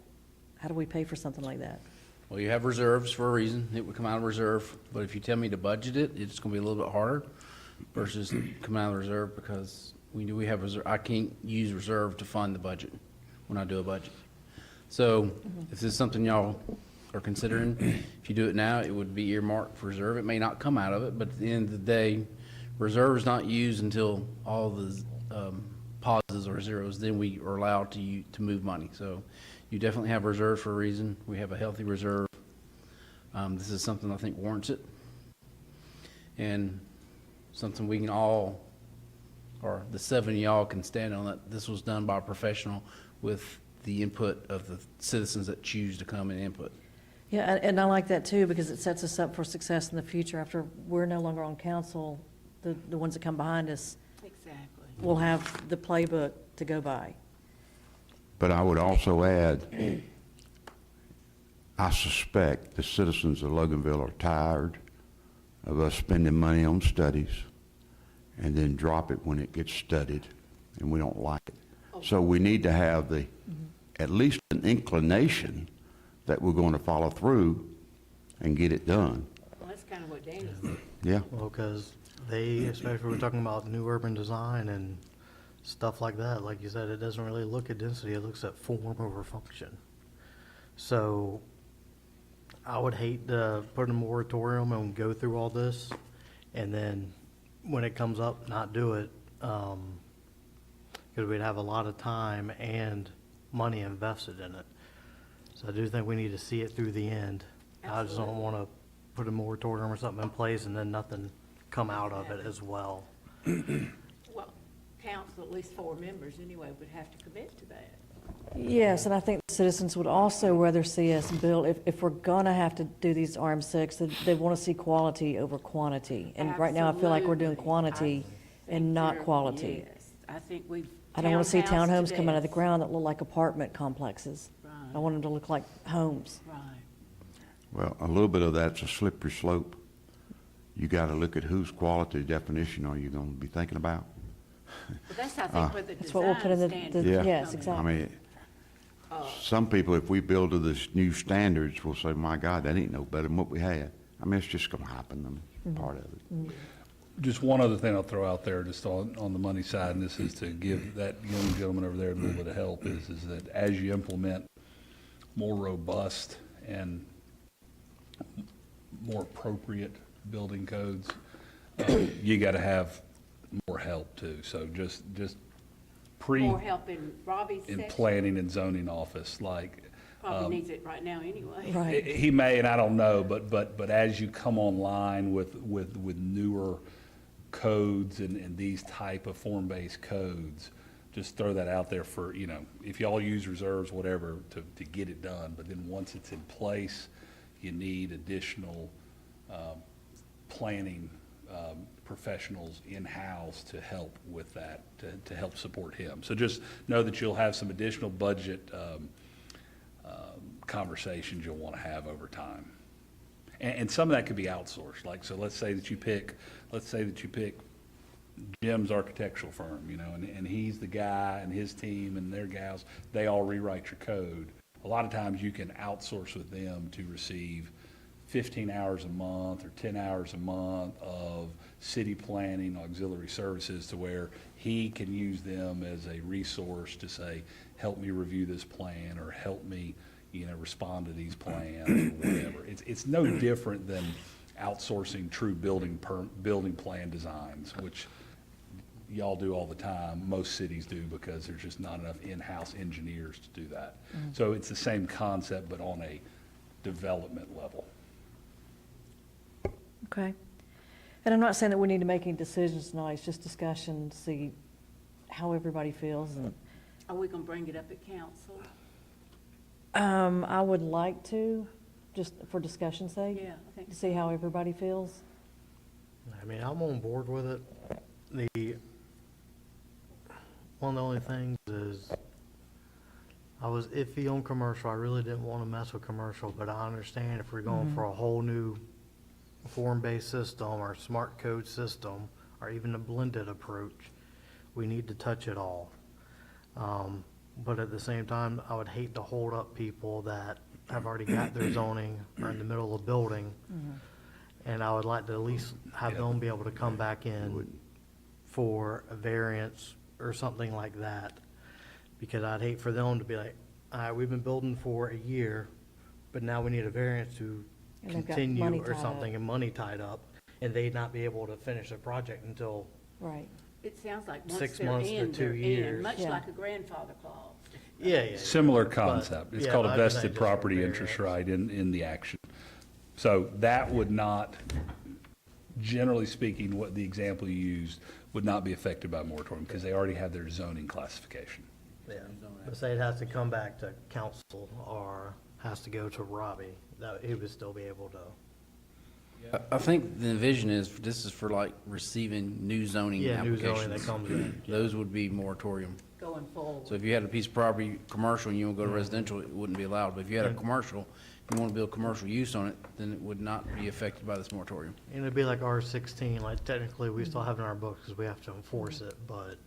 S1: How do we pay for something like that?
S6: Well, you have reserves for a reason. It would come out of reserve. But if you tell me to budget it, it's going to be a little bit harder versus coming out of the reserve, because we have reserve. I can't use reserve to fund the budget when I do a budget. So if this is something y'all are considering, if you do it now, it would be earmarked for reserve. It may not come out of it, but at the end of the day, reserve is not used until all the positives or zeros. Then we are allowed to move money. So you definitely have reserves for a reason. We have a healthy reserve. This is something I think warrants it, and something we can all, or the 7 of y'all can stand on, that this was done by a professional with the input of the citizens that choose to come and input.
S1: Yeah, and I like that too, because it sets us up for success in the future. After we're no longer on council, the ones that come behind us
S4: Exactly.
S1: will have the playbook to go by.
S5: But I would also add, I suspect the citizens of Loganville are tired of us spending money on studies and then drop it when it gets studied and we don't like it. So we need to have at least an inclination that we're going to follow through and get it done.
S4: Well, that's kind of what Danny said.
S5: Yeah.
S2: Well, because especially we're talking about new urban design and stuff like that, like you said, it doesn't really look at density, it looks at form over function. So I would hate to put a moratorium and go through all this, and then when it comes up, not do it, because we'd have a lot of time and money invested in it. So I do think we need to see it through the end. I just don't want to put a moratorium or something in place and then nothing come out of it as well.
S4: Well, council, at least 4 members anyway, would have to commit to that.
S1: Yes, and I think the citizens would also rather see us build, if we're gonna have to do these RM6, they want to see quality over quantity. And right now, I feel like we're doing
S4: Absolutely.
S1: quantity
S4: I
S1: and
S4: think
S1: not
S4: they're-
S1: quality.
S4: Yes, I think we've.
S1: I don't want to see
S4: townhouse
S1: townhomes come out of the
S4: death.
S1: ground that look like apartment complexes. I
S4: Right.
S1: want them to look like homes.
S4: Right.
S5: Well, a little bit of that's a slippery slope. You got to look at whose quality definition are you going to be thinking about?
S4: But that's, I think, where the
S1: That's what we'll put in
S4: design
S1: the-
S4: standards.
S5: Yeah.
S1: yes,
S4: come in.
S1: exactly.
S5: I mean, some people, if we build to this new standards, will say, my God, that ain't no better than what we had. I mean, it's just going to happen, I mean, part of it.
S3: Just one other thing I'll throw out there, just on the money side, and this is to give that young gentleman over there a little bit of help, is that as you implement more robust and more appropriate building codes, you gotta have more help too. So just
S4: More help in Robbie's
S3: in
S4: section,
S3: planning and zoning office, like,
S4: probably needs it right now anyway.
S1: Right.
S3: he may, and I don't know, but as you come online with newer codes and these type of form-based codes, just throw that out there for, if y'all use reserves, whatever, to get it done. But then once it's in place, you need additional planning professionals in-house to help with that, to help support him. So just know that you'll have some additional budget conversations you'll want to have over time. And some of that could be outsourced. Like, so let's say that you pick Jim's architectural firm, and he's the guy and his team and their gals, they all rewrite your code. A lot of times you can outsource with them to receive 15 hours a month or 10 hours a month of city planning auxiliary services, to where he can use them as a resource to say, help me review this plan, or help me, respond to these plans, or whatever. It's no different than outsourcing true building plan designs, which y'all do all the time. Most cities do, because there's just not enough in-house engineers to do that. So it's the same concept, but on a development level.
S1: Okay. And I'm not saying that we need to make any decisions tonight, it's just discussion, to see how everybody feels. And
S4: Are we gonna bring it up at council?
S1: I would like to, just for discussion's sake.
S4: Yeah, I think
S1: To see how everybody feels.
S2: I mean, I'm on board with it. One of the only things is, I was iffy on commercial. I really didn't want to mess with commercial, but I understand if we're going for a whole new form-based system or smart code system, or even a blended approach, we need to touch it all. But at the same time, I would hate to hold up people that have already got their zoning or in the middle of building. And I would like to at least have them be able to come back in for a variance or something like that. Because I'd hate for them to be like, all right, we've been building for a year, but now we need a variance to
S1: And they've got
S2: continue
S1: money
S2: or
S1: tied
S2: something,
S1: up.
S2: and money tied up, and they'd not be able to finish the project until,
S1: Right.
S4: It sounds like once
S2: 6
S4: they're
S2: months to
S4: in,
S2: 2
S4: they're in,
S2: years.
S4: much
S1: Yeah.
S4: like a grandfather clause.
S2: yeah.
S3: Similar concept. It's
S2: yeah,
S3: called a
S2: but I was saying
S3: vested
S2: just for
S3: property interest
S2: variance.
S3: right in the action. So that would not, generally speaking, what the example you used would not be affected by moratorium, because they already have their zoning classification.
S2: Yeah, but say it has to come back to council or has to go to Robbie, that he would still be able to.
S6: I think the vision is, this is for like receiving new zoning
S2: Yeah, new
S6: applications.
S2: zoning that comes in.
S6: Those would be moratorium.
S4: Going forward.
S6: So if you had a piece of property, commercial, and you want to go to residential, it wouldn't be allowed. But if you had a commercial, you want to build commercial use on it, then it would not be affected by this moratorium.
S2: And it'd be like R16, like technically we still have it in our books because we have to enforce it, but,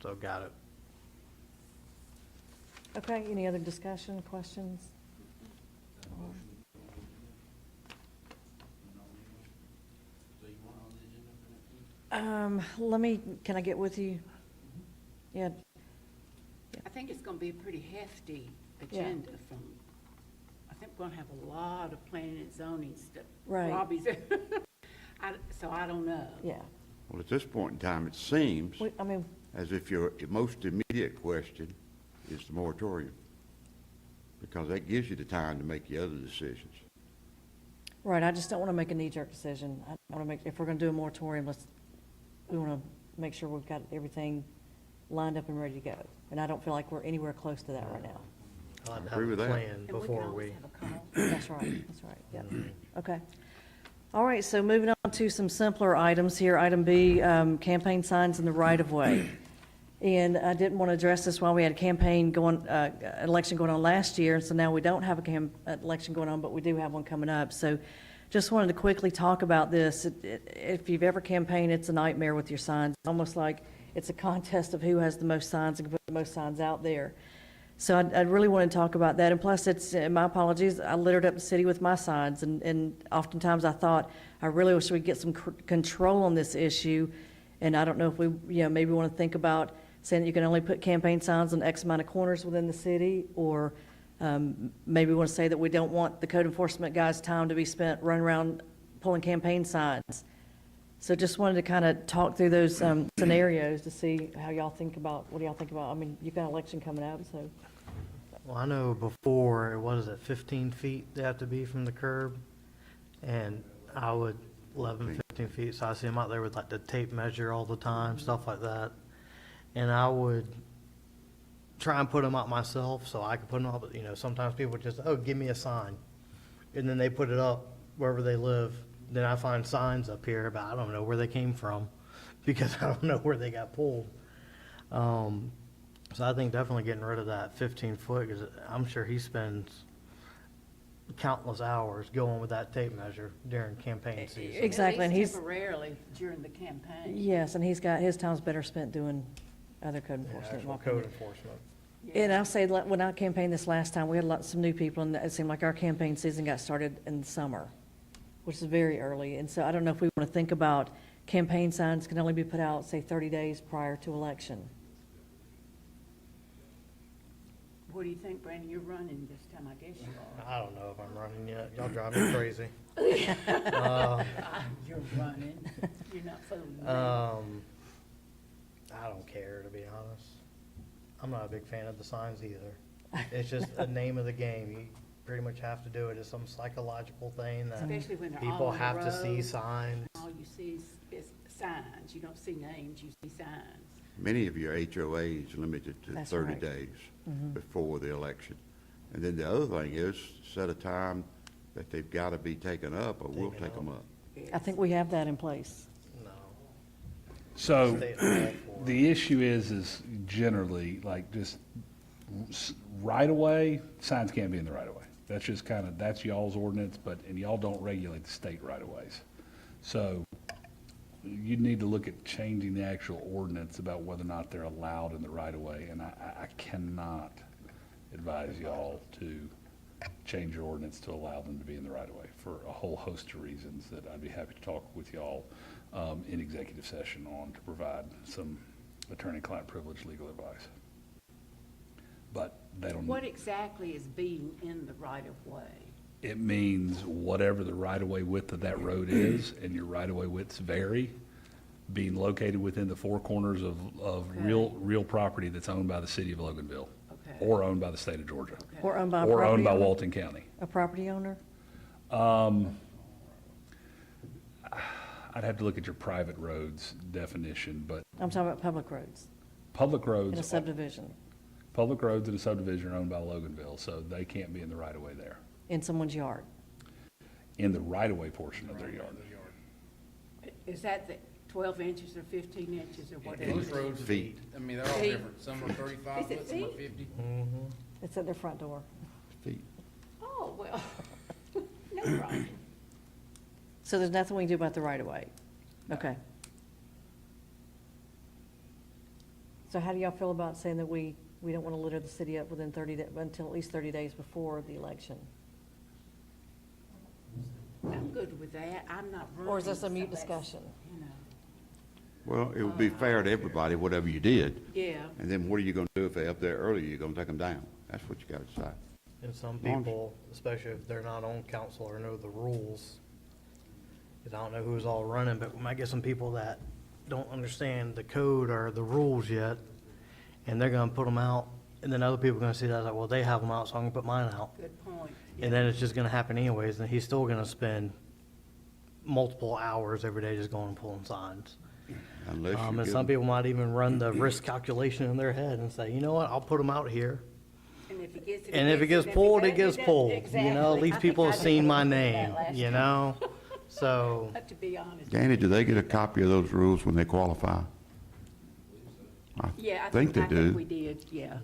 S2: so got it.
S1: Okay, any other discussion, questions? Can I get with you? Yeah,
S4: I think it's gonna be a pretty hefty
S1: Yeah.
S4: agenda from, I think we're gonna have a lot of planning and zoning stuff.
S1: Right.
S4: Robbie's, so I don't know.
S1: yeah.
S5: Well, at this point in time, it seems
S1: I mean,
S5: as if your most immediate question is the moratorium, because that gives you the time to make your other decisions.
S1: right, I just don't want to make a knee-jerk decision. I want to make, if we're going to do a moratorium, we want to make sure we've got everything lined up and ready to go. And I don't feel like we're anywhere close to that right now.
S2: I'd have
S5: Agree
S2: a
S5: with that.
S2: plan
S4: And we can
S2: before
S4: always
S2: we.
S4: have a call.
S1: That's right, yep. Okay. All right, so moving on to some simpler items here. Item B, campaign signs in the right-of-way. And I didn't want to address this while we had a campaign going, election going on last year, and so now we don't have a election going on, but we do have one coming up. So just wanted to quickly talk about this. If you've ever campaigned, it's a nightmare with your signs. It's almost like it's a contest of who has the most signs and can put the most signs out there. So I really want to talk about that. And plus, it's, my apologies, I littered up the city with my signs. And oftentimes I thought, I really wish we'd get some control on this issue. And I don't know if we, maybe want to think about saying that you can only put campaign signs on X amount of corners within the city, or maybe we want to say that we don't want the code enforcement guys' time to be spent running around pulling campaign signs. So just wanted to kind of talk through those scenarios to see how y'all think about, what do y'all think about? I mean, you've got an election coming up, so.
S2: Well, I know before, what is it, 15 feet they have to be from the curb? And I would, 11, 15 feet, so I see them out there with like the tape measure all the time, stuff like that. And I would try and put them out myself, so I could put them up, sometimes people just, oh, give me a sign. And then they put it up wherever they live. Then I find signs up here, but I don't know where they came from, because I don't know where they got pulled. So I think definitely getting rid of that 15-foot, because I'm sure he spends countless hours going with that tape measure during campaign season.
S1: Exactly,
S4: At
S1: and
S4: least
S1: he's,
S4: temporarily during the campaign.
S1: yes, and he's got, his time's better spent doing other code
S2: Yeah,
S1: enforcement. in
S2: actual
S1: my
S2: code
S1: opinion.
S2: enforcement.
S1: And I'll say, like, when I campaigned this last time, we had some new people, and it seemed like our campaign season got started in the summer, which is very early. And so I don't know if we want to think about campaign signs can only be put out, say, 30 days prior to election.
S4: What do you think, Brandon? You're running this time, I guess you are.
S2: I don't know if I'm running yet. Y'all drive me crazy.
S4: You're running. You're not fooling me.
S2: I don't care, to be honest. I'm not a big fan of the signs either. It's just a name of the game. You pretty much have to do it. It's some psychological thing that
S4: Especially when they're all
S2: people
S4: on the
S2: have to see
S4: road.
S2: signs.
S4: All you see is signs. You don't see names, you see signs.
S5: Many of your HOAs limited to
S1: That's
S5: 30
S1: right.
S5: days before the election. And then the other thing is, set a time that they've got to be taken up, or we'll
S2: Taken
S5: take them
S2: up.
S5: up.
S1: I think we have that in place.
S2: No.
S3: So
S2: State law for
S3: the issue is generally like just right away, signs can't be in the right of way. That's just kind of, that's y'all's ordinance, and y'all don't regulate the state right of ways. So you need to look at changing the actual ordinance about whether or not they're allowed in the right of way. And I cannot advise y'all to change your ordinance to allow them to be in the right of way for a whole host of reasons that I'd be happy to talk with y'all in executive session on, to provide some attorney-client privilege legal advice. But they don't.
S4: What exactly is being in the right of way?
S3: It means whatever the right-of-way width of that road is, and your right-of-way widths vary, being located within the four corners of real property that's owned by the city of Loganville,
S4: Okay.
S3: or owned by the state of Georgia,
S4: Okay.
S1: Or owned by a
S3: or
S1: property
S3: owned by
S1: owner?
S3: Walton County.
S1: A property owner?
S3: I'd have to look at your private roads definition, but
S1: I'm talking about public roads
S3: public
S1: in a
S3: roads,
S1: subdivision,
S3: public roads in a subdivision are owned by Loganville, so they can't be in the right-of-way there,
S1: in someone's yard.
S3: in the right-of-way portion of their yard.
S4: Is that the 12 inches or 15 inches or whatever?
S6: Most roads are
S5: Feet.
S6: feet. I mean, they're all
S4: Feet.
S6: different. Some are 35
S4: Is it
S6: foot, some are
S4: feet?
S6: 50.
S1: It's at their front door.
S5: Feet.
S4: Oh, well, no problem.
S1: So there's nothing we can do about the right-of-way? Okay. So how do y'all feel about saying that we don't want to litter the city up within 30, until at least 30 days before the election?
S4: I'm good with that. I'm not running.
S1: Or is this a mute
S4: so that's,
S1: discussion?
S4: You know,
S5: Well, it would be fair to everybody, whatever you did.
S4: yeah.
S5: And then what are you going to do if they're up there early? You're going to take them down. That's what you got to decide.
S2: And some
S5: Long-
S2: people, especially if they're not on council or know the rules, because I don't know who's all running, but we might get some people that don't understand the code or the rules yet, and they're gonna put them out, and then other people are gonna see that, like, well, they have them out, so I'm gonna put mine out.
S4: Good point.
S2: And then it's just gonna happen anyways, and he's still gonna spend multiple hours every day just going and pulling signs.
S5: Unless you
S2: And
S5: give
S2: some
S5: them-
S2: people might even run the risk calculation in their head and say, you know what, I'll put them out here.
S4: And if it gets,
S2: And if it gets
S4: then we
S2: pulled,
S4: go-
S2: it gets pulled. You know,
S4: Exactly.
S2: at least
S4: I think
S2: people
S4: I
S2: have
S4: did
S2: seen my
S4: that
S2: name,
S4: last
S2: you
S4: time.
S2: know? So,
S4: To be honest.
S5: Danny, do they get a copy of those rules when they qualify?
S4: Yeah, I
S5: think they
S4: think
S5: do.
S4: we did, yeah.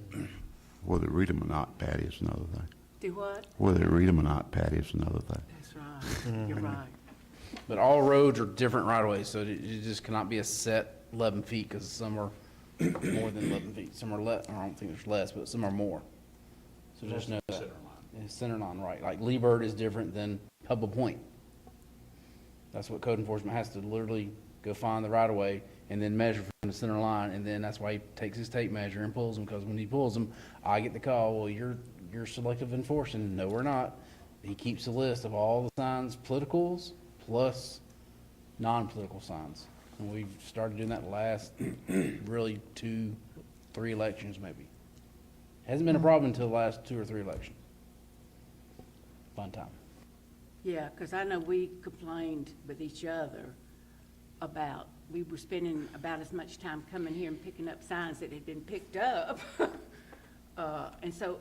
S5: Whether they read them or not, Patty, is another thing.
S4: Do what?
S5: Whether they read them or not, Patty, is another thing.
S4: That's right. You're right.
S6: But all roads are different right-of-ways, so it just cannot be a set 11 feet, because some are more than 11 feet, some are less, I don't think there's less, but some are more. So just know that. Yeah, center line, right, like Lee Bird is different than Hubble Point. That's what code enforcement has to literally go find the right-of-way and then measure from the center line, and then that's why he takes his tape measure and pulls them, because when he pulls them, I get the call, well, you're selective enforcing. No, we're not. He keeps a list of all the signs, politicals plus non-political signs. And we've started doing that the last really 2-3 elections maybe. Hasn't been a problem until the last 2 or 3 elections. Fun time.
S4: Yeah, because I know we complained with each other about, we were spending about as much time coming here and picking up signs that had been picked up. And so,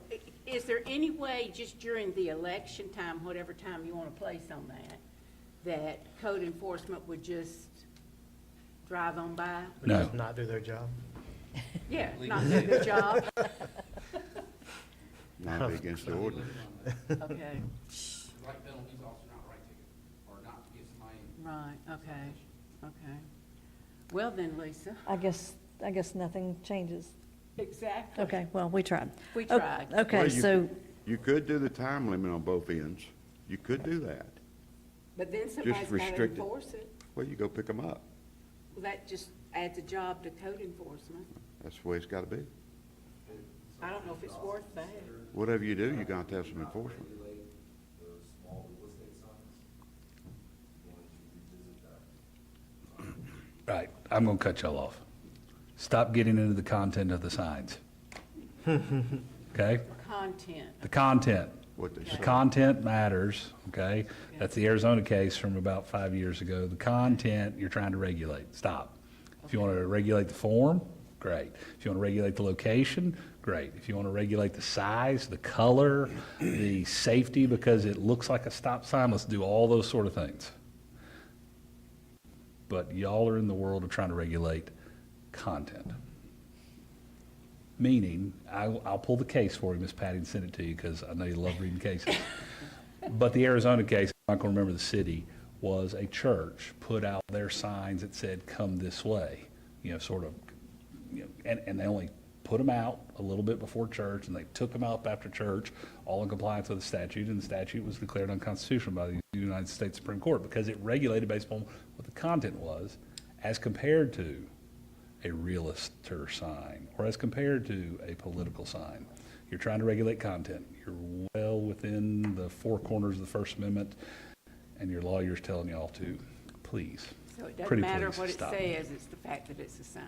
S4: is there any way, just during the election time, whatever time you want to place on that, that code enforcement would just drive on by?
S3: No.
S2: not do their job.
S4: Yeah, not do their job?
S5: Not be against the ordinance.
S4: Okay,
S6: Right penalties also not right ticket, or not to get somebody.
S4: right, okay. Well then, Lisa.
S1: I guess nothing changes.
S4: Exactly.
S1: Okay, well, we tried.
S4: We
S1: O-
S4: tried.
S5: Well,
S1: Okay,
S5: you
S1: so,
S5: could- You could do the time limit on both ends. You could do that.
S4: But then somebody's got to
S5: restrict it.
S4: enforce it.
S5: Well, you go pick them up.
S4: Well, that just adds a job to code enforcement.
S5: That's the way it's got to be.
S4: I don't know if it's worth that.
S5: Whatever you do, you're going to have some enforcement.
S3: Right, I'm gonna cut y'all off. Stop getting into the content of the signs. Okay?
S4: Content.
S3: The content.
S5: What they
S3: The
S5: say.
S3: content matters, okay? That's the Arizona case from about 5 years ago. The content you're trying to regulate, stop. If you want to regulate the form, great. If you want to regulate the location, great. If you want to regulate the size, the color, the safety because it looks like a stop sign, let's do all those sort of things. But y'all are in the world of trying to regulate content. Meaning, I'll pull the case for you, Ms. Patty, and send it to you because I know you love reading cases. But the Arizona case, I'm not going to remember the city, was a church put out their signs that said, "Come this way," you know, sort of, you know, and they only put them out a little bit before church, and they took them out after church, all in compliance with the statute, and the statute was declared unconstitutional by the United States Supreme Court because it regulated based on what the content was, as compared to a realtor sign, or as compared to a political sign. You're trying to regulate content. You're well within the four corners of the First Amendment, and your lawyer's telling y'all to, please,
S4: So it doesn't
S3: pretty
S4: matter
S3: please,
S4: what it
S3: stop.
S4: says, it's the fact that it's a sign.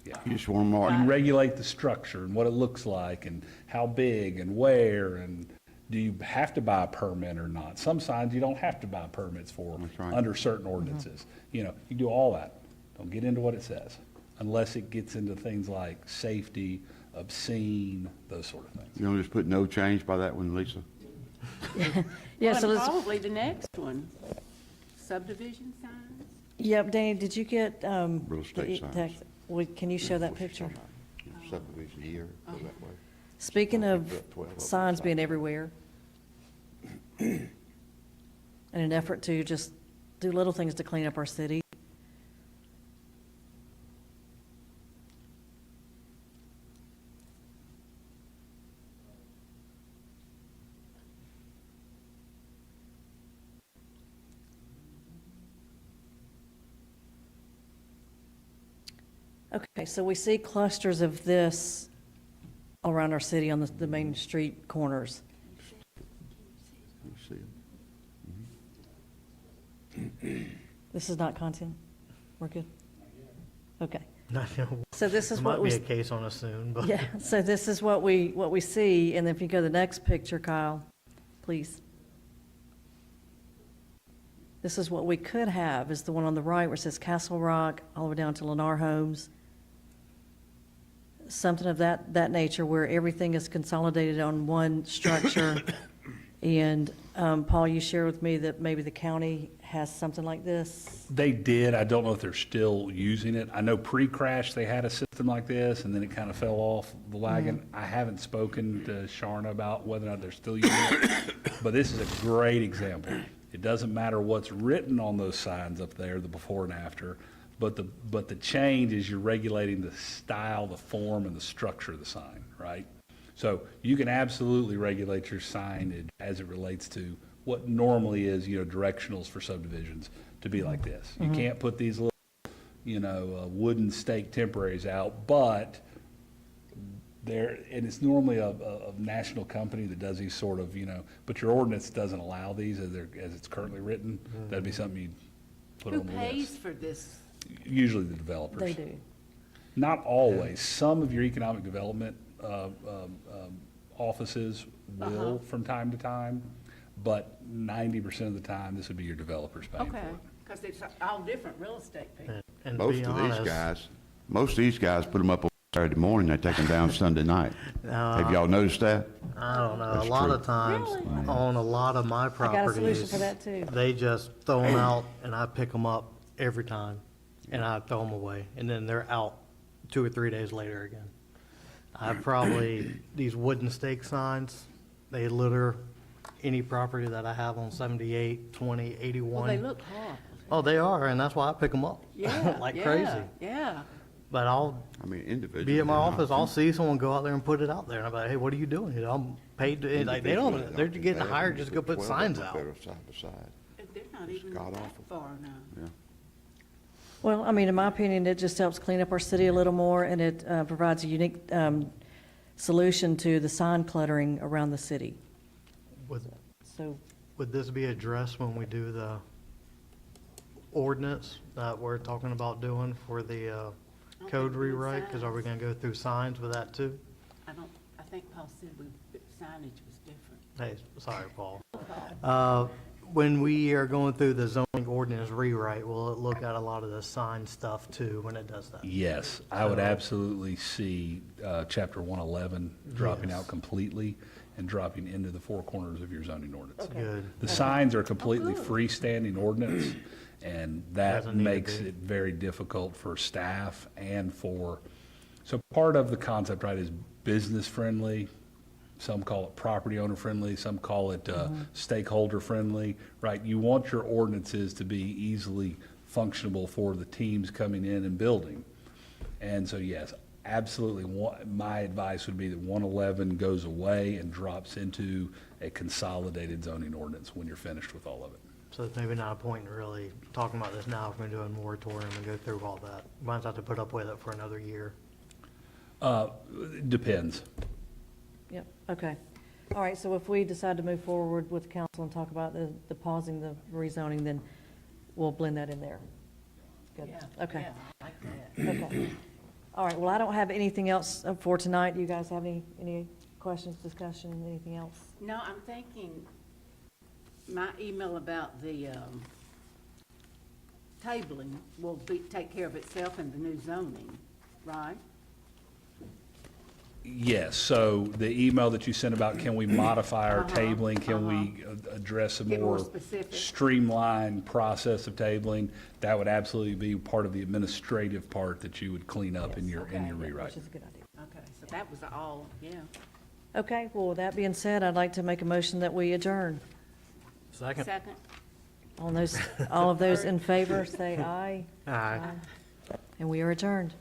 S3: Yeah.
S5: You just want to mark.
S3: You can regulate the structure and what it looks like and how big and where, and do you have to buy a permit or not? Some signs you don't have to buy permits for
S5: That's right.
S3: under certain ordinances. You know, you can do all that. Don't get into what it says unless it gets into things like safety, obscene, those sort of things.
S5: You want to just put no change by that one, Lisa?
S1: yeah,
S4: Well,
S1: so
S4: and
S1: let's,
S4: probably the next one, subdivision signs?
S1: yep, Danny, did you get,
S5: Real estate
S1: the
S5: signs.
S1: text? Can you show that picture?
S5: Subdivision here, go that way.
S1: Speaking
S5: I'll
S1: of
S5: pick up 12 of them.
S1: signs being everywhere, in an effort to just do little things to clean up our city, okay, so we see clusters of this around our city on the main street corners.
S5: You see it?
S1: This is not content? We're good? Okay.
S2: I know,
S1: So this is
S2: there
S1: what
S2: might be
S1: we,
S2: a case on us soon, but.
S1: yeah, so this is what we see, and if you go to the next picture, Kyle, please. This is what we could have, is the one on the right where it says Castle Rock, all the way down to Lennar Homes. Something of that nature where everything is consolidated on one structure. And, Paul, you shared with me that maybe the county has something like this.
S3: They did. I don't know if they're still using it. I know pre-crash, they had a system like this, and then it kind of fell off the wagon. I haven't spoken to Sharna about whether or not they're still using it, but this is a great example. It doesn't matter what's written on those signs up there, the before and after, but the change is you're regulating the style, the form, and the structure of the sign, right? So you can absolutely regulate your signage as it relates to what normally is, directionals for subdivisions to be like this. You can't put these little, wooden stake temporaries out, but and it's normally a national company that does these sort of, but your ordinance doesn't allow these as it's currently written. That'd be something you'd put
S4: Who
S3: on the
S4: pays
S3: list.
S4: for this?
S3: Usually the developers.
S1: They do.
S3: Not always. Some of your economic development offices will from time to time, but 90% of the time, this would be your developers paying for
S4: Okay,
S3: it.
S4: because it's all different real estate people.
S2: And to
S5: Most
S2: be
S5: of these
S2: honest,
S5: guys put them up on Saturday morning, they take them down Sunday night. Have y'all noticed that?
S2: I don't know, a
S5: That's
S2: lot
S5: true.
S2: of times,
S4: Really?
S2: on a lot of my
S1: I got a
S2: properties.
S1: solution for that too.
S2: They just throw them out and I pick them up every time and I throw them away. And then they're out 2 or 3 days later again. These wooden stake signs, they litter any property that I have on 78, 20, 81.
S4: Well, they look horrible.
S2: Oh, they are, and that's why I pick them up.
S4: Yeah.
S2: Like
S4: yeah,
S2: crazy.
S4: Yeah.
S2: But I'll
S5: I mean, individually.
S2: be at my
S5: they're not.
S2: office, I'll see someone go out there and put it out there, and I'm like, hey, what are you doing? I'm paid to, like, they don't,
S5: Individually,
S2: they're
S5: not too
S2: getting
S5: bad.
S2: hired just to go put
S5: 12
S2: signs
S5: of them
S2: out.
S5: better side by side.
S4: They're not even
S5: god
S4: that
S5: awful.
S4: far now.
S5: Yeah.
S1: Well, I mean, in my opinion, it just helps clean up our city a little more, and it provides a unique solution to the sign cluttering around the city. So,
S2: Would this be addressed when we do the ordinance that we're talking about doing for the code
S4: think we need
S2: rewrite? Because are we gonna go through signs with that too?
S4: I think Paul said signage was different.
S2: Hey, sorry, Paul. When we are going through the zoning ordinance rewrite, will it look at a lot of the sign stuff too when it does that?
S3: Yes, I would absolutely see Chapter 111 dropping
S2: Yes.
S3: out completely and dropping into the four corners of your zoning ordinance.
S2: Good.
S3: The signs are completely freestanding ordinance, and that
S2: Doesn't need to
S3: makes
S2: be.
S3: it very difficult for staff so part of the concept, right, is business friendly. Some call it property owner friendly, some call it stakeholder friendly, right? You want your ordinances to be easily functionable for the teams coming in and building. And so, yes, absolutely, my advice would be that 111 goes away and drops into a consolidated zoning ordinance when you're finished with all of it.
S2: So it's maybe not a point in really talking about this now if we're doing moratorium and go through all that. Might have to put up with it for another year.
S3: Depends.
S1: yep, okay. All right, so if we decide to move forward with council and talk about the pausing the rezoning, then we'll blend that in there. Good,
S4: Yeah.
S1: okay,
S4: Yeah, I like that.
S1: okay. All right, well, I don't have anything else for tonight. Do you guys have any questions, discussion, anything else?
S4: No, I'm thinking, my email about the tabling will take care of itself in the new zoning, right?
S3: Yes, so the email that you sent about, can we modify our tabling? Can we address a
S4: Get more
S3: more
S4: specific.
S3: streamlined process of tabling? That would absolutely be part of the administrative part that you would clean up in your
S4: Okay.
S3: rewrite.
S1: Which is a good idea.
S4: Okay, so that was all, yeah.
S1: Okay, well, with that being said, I'd like to make a motion that we adjourn.
S2: Second.
S4: Second?
S1: All of those in favor, say aye.
S2: Aye.
S1: And we are adjourned.